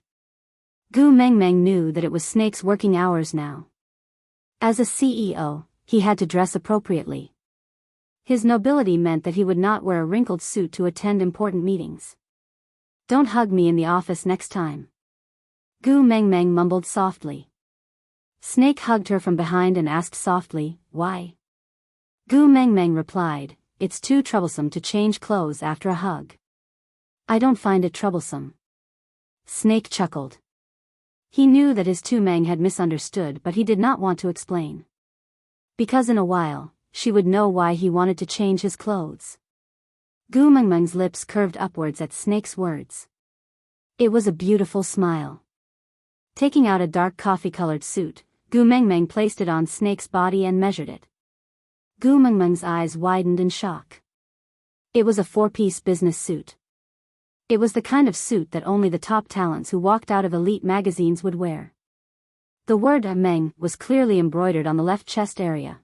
Gu Mengmeng knew that it was Snake's working hours now. As a CEO, he had to dress appropriately. His nobility meant that he would not wear a wrinkled suit to attend important meetings. "Don't hug me in the office next time." Gu Mengmeng mumbled softly. Snake hugged her from behind and asked softly, "Why?" Gu Mengmeng replied, "It's too troublesome to change clothes after a hug." "I don't find it troublesome." Snake chuckled. He knew that his Tu Meng had misunderstood, but he did not want to explain. Because in a while, she would know why he wanted to change his clothes. Gu Mengmeng's lips curved upwards at Snake's words. It was a beautiful smile. Taking out a dark coffee-colored suit, Gu Mengmeng placed it on Snake's body and measured it. Gu Mengmeng's eyes widened in shock. It was a 4-piece business suit. It was the kind of suit that only the top talents who walked out of elite magazines would wear. The word Meng was clearly embroidered on the left chest area.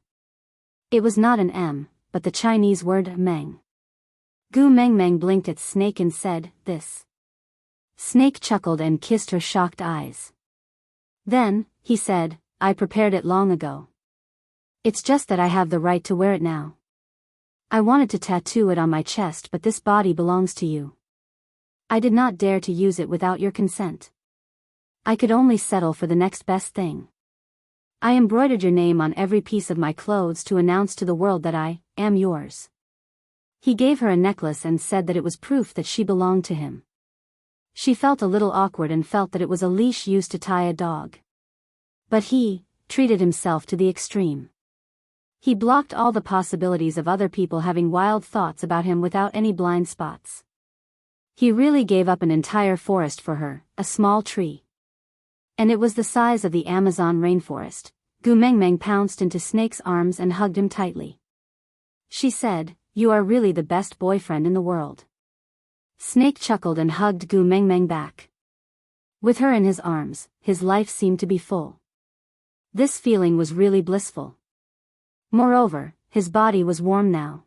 It was not an M, but the Chinese word Meng. Gu Mengmeng blinked at Snake and said, "This." Snake chuckled and kissed her shocked eyes. Then, he said, "I prepared it long ago. It's just that I have the right to wear it now. I wanted to tattoo it on my chest, but this body belongs to you. I did not dare to use it without your consent. I could only settle for the next best thing. I embroidered your name on every piece of my clothes to announce to the world that I am yours." He gave her a necklace and said that it was proof that she belonged to him. She felt a little awkward and felt that it was a leash used to tie a dog. But he treated himself to the extreme. He blocked all the possibilities of other people having wild thoughts about him without any blind spots. He really gave up an entire forest for her, a small tree. And it was the size of the Amazon rainforest. Gu Mengmeng pounced into Snake's arms and hugged him tightly. She said, "You are really the best boyfriend in the world." Snake chuckled and hugged Gu Mengmeng back. With her in his arms, his life seemed to be full. This feeling was really blissful. Moreover, his body was warm now.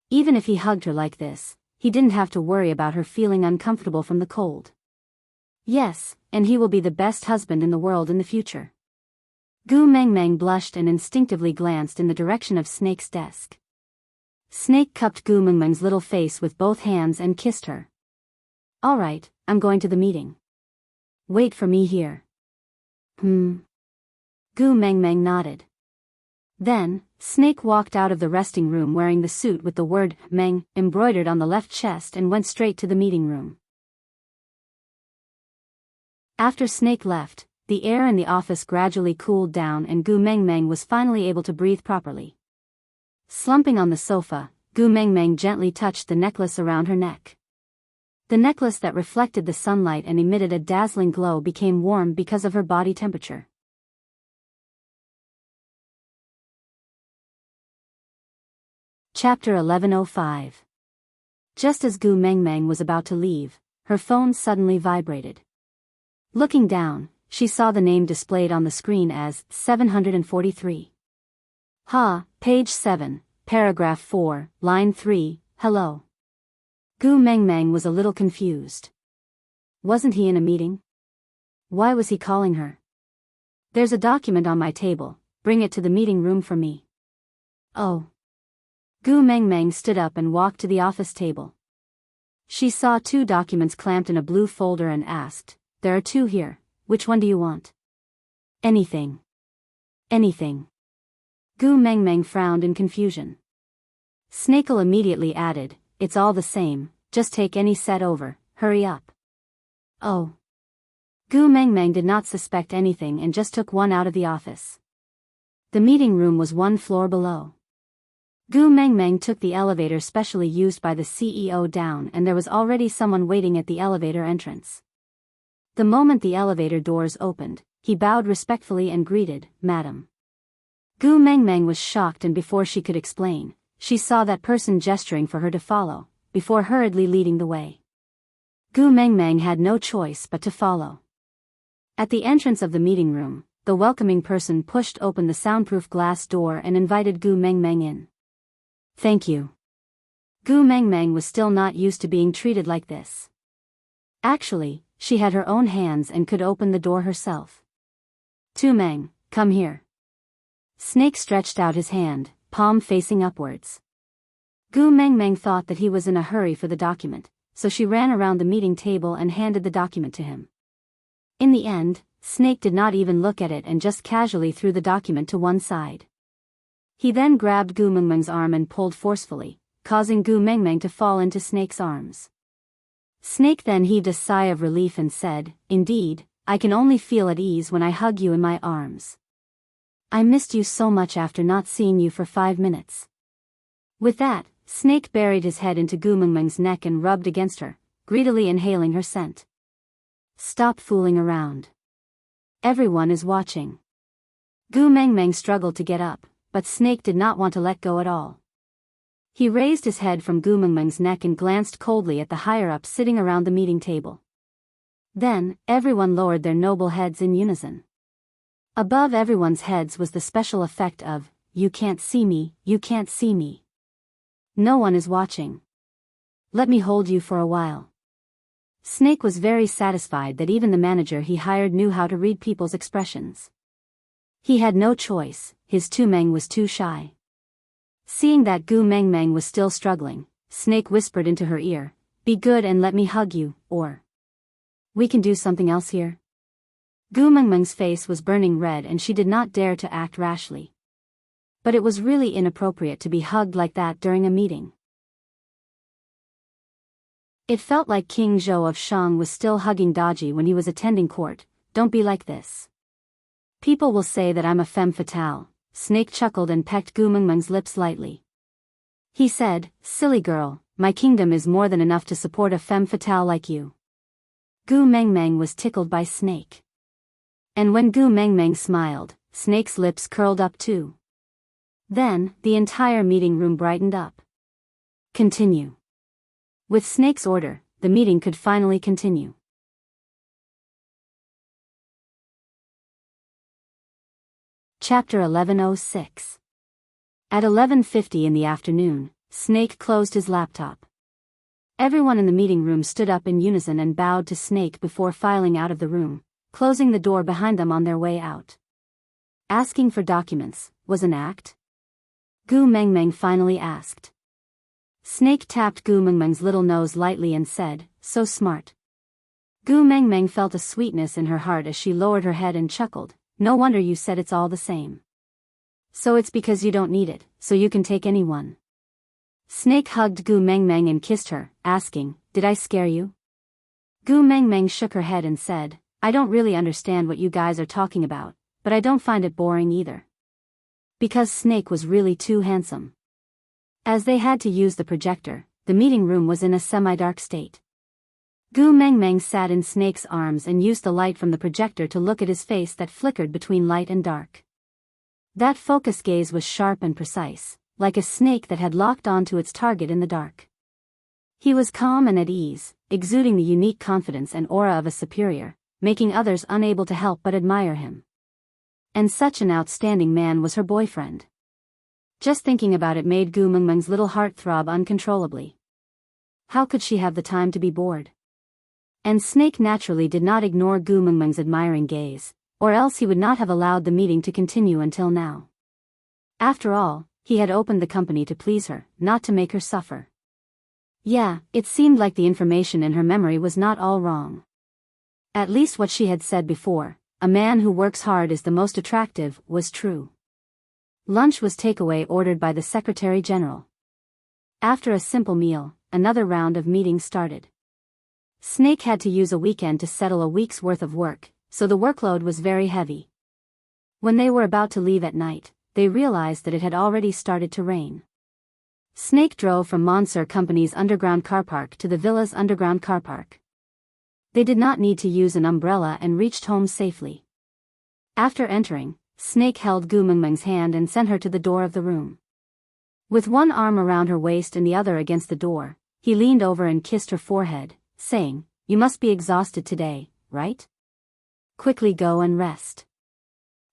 Even if he hugged her like this, he didn't have to worry about her feeling uncomfortable from the cold. Yes, and he will be the best husband in the world in the future. Gu Mengmeng blushed and instinctively glanced in the direction of Snake's desk. Snake cupped Gu Mengmeng's little face with both hands and kissed her. "All right, I'm going to the meeting. Wait for me here." Gu Mengmeng nodded. Then, Snake walked out of the resting room wearing the suit with the word Meng embroidered on the left chest and went straight to the meeting room. After Snake left, the air in the office gradually cooled down and Gu Mengmeng was finally able to breathe properly. Slumping on the sofa, Gu Mengmeng gently touched the necklace around her neck. The necklace that reflected the sunlight and emitted a dazzling glow became warm because of her body temperature. Chapter 1105. Just as Gu Mengmeng was about to leave, her phone suddenly vibrated. Looking down, she saw the name displayed on the screen as 743. Page 7, paragraph 4, line 3, hello. Gu Mengmeng was a little confused. Wasn't he in a meeting? Why was he calling her? "There's a document on my table, bring it to the meeting room for me." Oh. Gu Mengmeng stood up and walked to the office table. She saw 2 documents clamped in a blue folder and asked, "There are 2 here, which one do you want?" "Anything. Anything." Gu Mengmeng frowned in confusion. Snakel immediately added, "It's all the same, just take any set over, hurry up." Oh. Gu Mengmeng did not suspect anything and just took one out of the office. The meeting room was 1 floor below. Gu Mengmeng took the elevator specially used by the CEO down and there was already someone waiting at the elevator entrance. The moment the elevator doors opened, he bowed respectfully and greeted, "Madam." Gu Mengmeng was shocked and before she could explain, she saw that person gesturing for her to follow, before hurriedly leading the way. Gu Mengmeng had no choice but to follow. At the entrance of the meeting room, the welcoming person pushed open the soundproof glass door and invited Gu Mengmeng in. "Thank you." Gu Mengmeng was still not used to being treated like this. Actually, she had her own hands and could open the door herself. "Tu Meng, come here." Snake stretched out his hand, palm facing upwards. Gu Mengmeng thought that he was in a hurry for the document, so she ran around the meeting table and handed the document to him. In the end, Snake did not even look at it and just casually threw the document to one side. He then grabbed Gu Mengmeng's arm and pulled forcefully, causing Gu Mengmeng to fall into Snake's arms. Snake then heaved a sigh of relief and said, "Indeed, I can only feel at ease when I hug you in my arms." I missed you so much after not seeing you for 5 minutes. With that, Snake buried his head into Gu Mengmeng's neck and rubbed against her, greedily inhaling her scent. Stop fooling around. Everyone is watching. Gu Mengmeng struggled to get up, but Snake did not want to let go at all. He raised his head from Gu Mengmeng's neck and glanced coldly at the higher-ups sitting around the meeting table. Then, everyone lowered their noble heads in unison. Above everyone's heads was the special effect of, "You can't see me, you can't see me. No one is watching. Let me hold you for a while." Snake was very satisfied that even the manager he hired knew how to read people's expressions. He had no choice, his Tu Meng was too shy. Seeing that Gu Mengmeng was still struggling, Snake whispered into her ear, "Be good and let me hug you, or we can do something else here." Gu Mengmeng's face was burning red and she did not dare to act rashly. But it was really inappropriate to be hugged like that during a meeting. It felt like King Zhou of Shang was still hugging Daji when he was attending court. "Don't be like this. People will say that I'm a femme fatale." Snake chuckled and pecked Gu Mengmeng's lips lightly. He said, "Silly girl, my kingdom is more than enough to support a femme fatale like you." Gu Mengmeng was tickled by Snake. And when Gu Mengmeng smiled, Snake's lips curled up too. Then, the entire meeting room brightened up. Continue. With Snake's order, the meeting could finally continue. Chapter 1106. At 11:50 in the afternoon, Snake closed his laptop. Everyone in the meeting room stood up in unison and bowed to Snake before filing out of the room, closing the door behind them on their way out. Asking for documents was an act? Gu Mengmeng finally asked. Snake tapped Gu Mengmeng's little nose lightly and said, "So smart." Gu Mengmeng felt a sweetness in her heart as she lowered her head and chuckled. "No wonder you said it's all the same. So it's because you don't need it, so you can take anyone." Snake hugged Gu Mengmeng and kissed her, asking, "Did I scare you?" Gu Mengmeng shook her head and said, "I don't really understand what you guys are talking about, but I don't find it boring either." Because Snake was really too handsome. As they had to use the projector, the meeting room was in a semi-dark state. Gu Mengmeng sat in Snake's arms and used the light from the projector to look at his face that flickered between light and dark. That focus gaze was sharp and precise, like a snake that had locked onto its target in the dark. He was calm and at ease, exuding the unique confidence and aura of a superior, making others unable to help but admire him. And such an outstanding man was her boyfriend. Just thinking about it made Gu Mengmeng's little heart throb uncontrollably. How could she have the time to be bored? And Snake naturally did not ignore Gu Mengmeng's admiring gaze, or else he would not have allowed the meeting to continue until now. After all, he had opened the company to please her, not to make her suffer. Yeah, it seemed like the information in her memory was not all wrong. At least what she had said before, "A man who works hard is the most attractive," was true. Lunch was takeaway ordered by the Secretary General. After a simple meal, another round of meetings started. Snake had to use a weekend to settle a week's worth of work, so the workload was very heavy. When they were about to leave at night, they realized that it had already started to rain. Snake drove from Monsieur Company's underground car park to the villa's underground car park. They did not need to use an umbrella and reached home safely. After entering, Snake held Gu Mengmeng's hand and sent her to the door of the room. With one arm around her waist and the other against the door, he leaned over and kissed her forehead, saying, "You must be exhausted today, right? Quickly go and rest."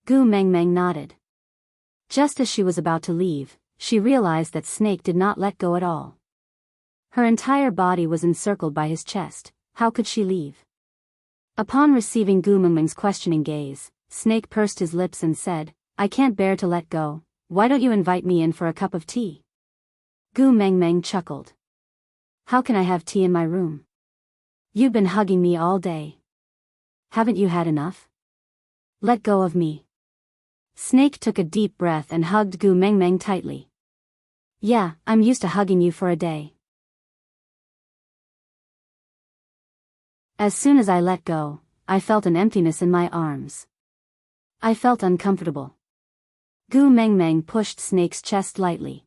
Gu Mengmeng nodded. Just as she was about to leave, she realized that Snake did not let go at all. Her entire body was encircled by his chest. How could she leave? Upon receiving Gu Mengmeng's questioning gaze, Snake pursed his lips and said, "I can't bear to let go. Why don't you invite me in for a cup of tea?" Gu Mengmeng chuckled. "How can I have tea in my room? You've been hugging me all day. Haven't you had enough? Let go of me." Snake took a deep breath and hugged Gu Mengmeng tightly. "Yeah, I'm used to hugging you for a day. As soon as I let go, I felt an emptiness in my arms. I felt uncomfortable. Gu Mengmeng pushed Snake's chest lightly.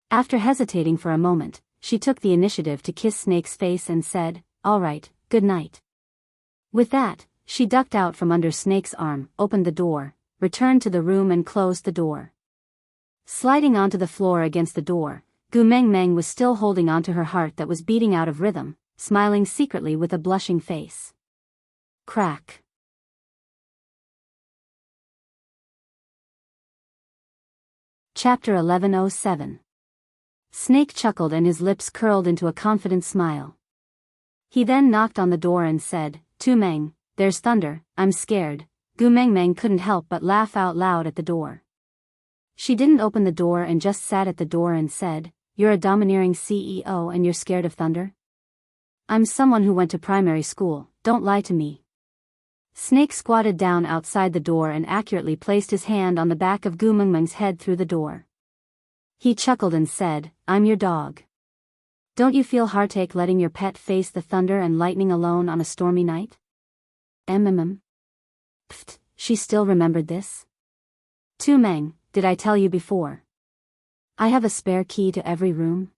After hesitating for a moment, she took the initiative to kiss Snake's face and said, "All right, good night." With that, she ducked out from under Snake's arm, opened the door, returned to the room and closed the door. Sliding onto the floor against the door, Gu Mengmeng was still holding onto her heart that was beating out of rhythm, smiling secretly with a blushing face. Crack. Chapter 1107. Snake chuckled and his lips curled into a confident smile. He then knocked on the door and said, "Tu Meng, there's thunder, I'm scared." Gu Mengmeng couldn't help but laugh out loud at the door. She didn't open the door and just sat at the door and said, "You're a domineering CEO and you're scared of thunder? I'm someone who went to primary school, don't lie to me." Snake squatted down outside the door and accurately placed his hand on the back of Gu Mengmeng's head through the door. He chuckled and said, "I'm your dog. Don't you feel heartache letting your pet face the thunder and lightning alone on a stormy night?" Pfft, she still remembered this. "Tu Meng, did I tell you before? I have a spare key to every room."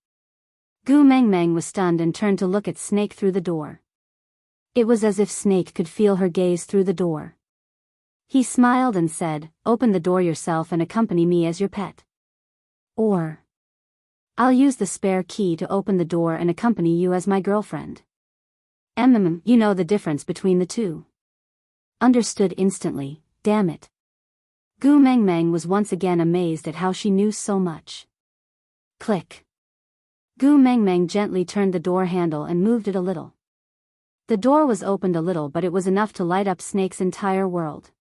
Gu Mengmeng was stunned and turned to look at Snake through the door. It was as if Snake could feel her gaze through the door. He smiled and said, "Open the door yourself and accompany me as your pet. Or I'll use the spare key to open the door and accompany you as my girlfriend." You know the difference between the two. Understood instantly, damn it. Gu Mengmeng was once again amazed at how she knew so much. Click. Gu Mengmeng gently turned the door handle and moved it a little. The door was opened a little, but it was enough to light up Snake's entire world.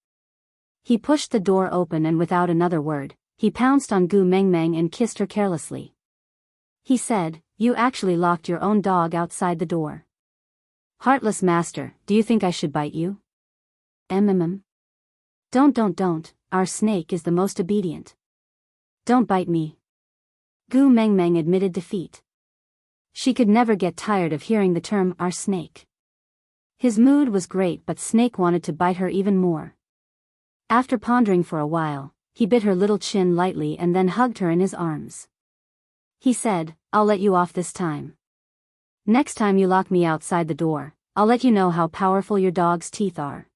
He pushed the door open and without another word, he pounced on Gu Mengmeng and kissed her carelessly. He said, "You actually locked your own dog outside the door. Heartless master, do you think I should bite you?" Don't, our Snake is the most obedient. "Don't bite me." Gu Mengmeng admitted defeat. She could never get tired of hearing the term "our Snake." His mood was great, but Snake wanted to bite her even more. After pondering for a while, he bit her little chin lightly and then hugged her in his arms. He said, "I'll let you off this time. Next time you lock me outside the door, I'll let you know how powerful your dog's teeth are."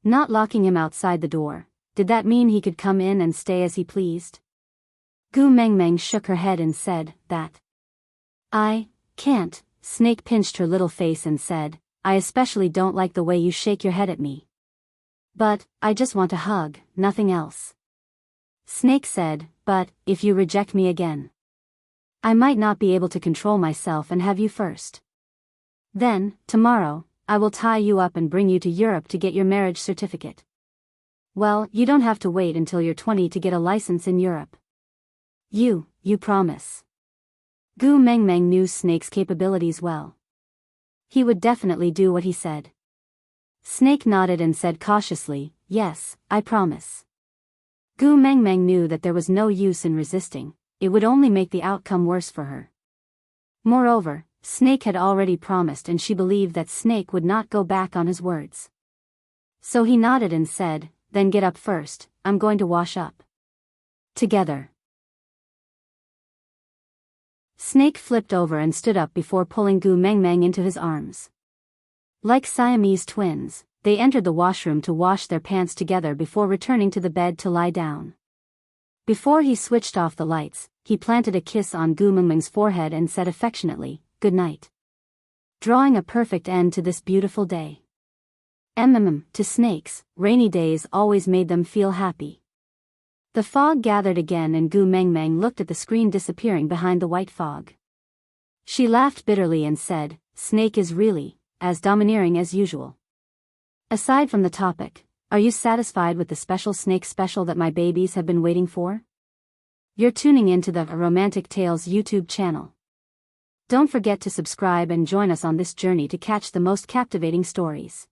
Not locking him outside the door, did that mean he could come in and stay as he pleased? Gu Mengmeng shook her head and said, "That I can't." Snake pinched her little face and said, "I especially don't like the way you shake your head at me. But I just want a hug, nothing else." Snake said, "But if you reject me again, I might not be able to control myself and have you first. Then, tomorrow, I will tie you up and bring you to Europe to get your marriage certificate." "Well, you don't have to wait until you're 20 to get a license in Europe. You promise?" Gu Mengmeng knew Snake's capabilities well. He would definitely do what he said. Snake nodded and said cautiously, "Yes, I promise." Gu Mengmeng knew that there was no use in resisting, it would only make the outcome worse for her. Moreover, Snake had already promised and she believed that Snake would not go back on his words. So he nodded and said, "Then get up first, I'm going to wash up." Together. Snake flipped over and stood up before pulling Gu Mengmeng into his arms. Like Siamese twins, they entered the washroom to wash their pants together before returning to the bed to lie down. Before he switched off the lights, he planted a kiss on Gu Mengmeng's forehead and said affectionately, "Good night." Drawing a perfect end to this beautiful day. To snakes, rainy days always made them feel happy. The fog gathered again and Gu Mengmeng looked at the screen disappearing behind the white fog. She laughed bitterly and said, "Snake is really as domineering as usual." Aside from the topic, are you satisfied with the special Snake special that my babies have been waiting for? You're tuning into the Romantic Tales YouTube channel. Don't forget to subscribe and join us on this journey to catch the most captivating stories.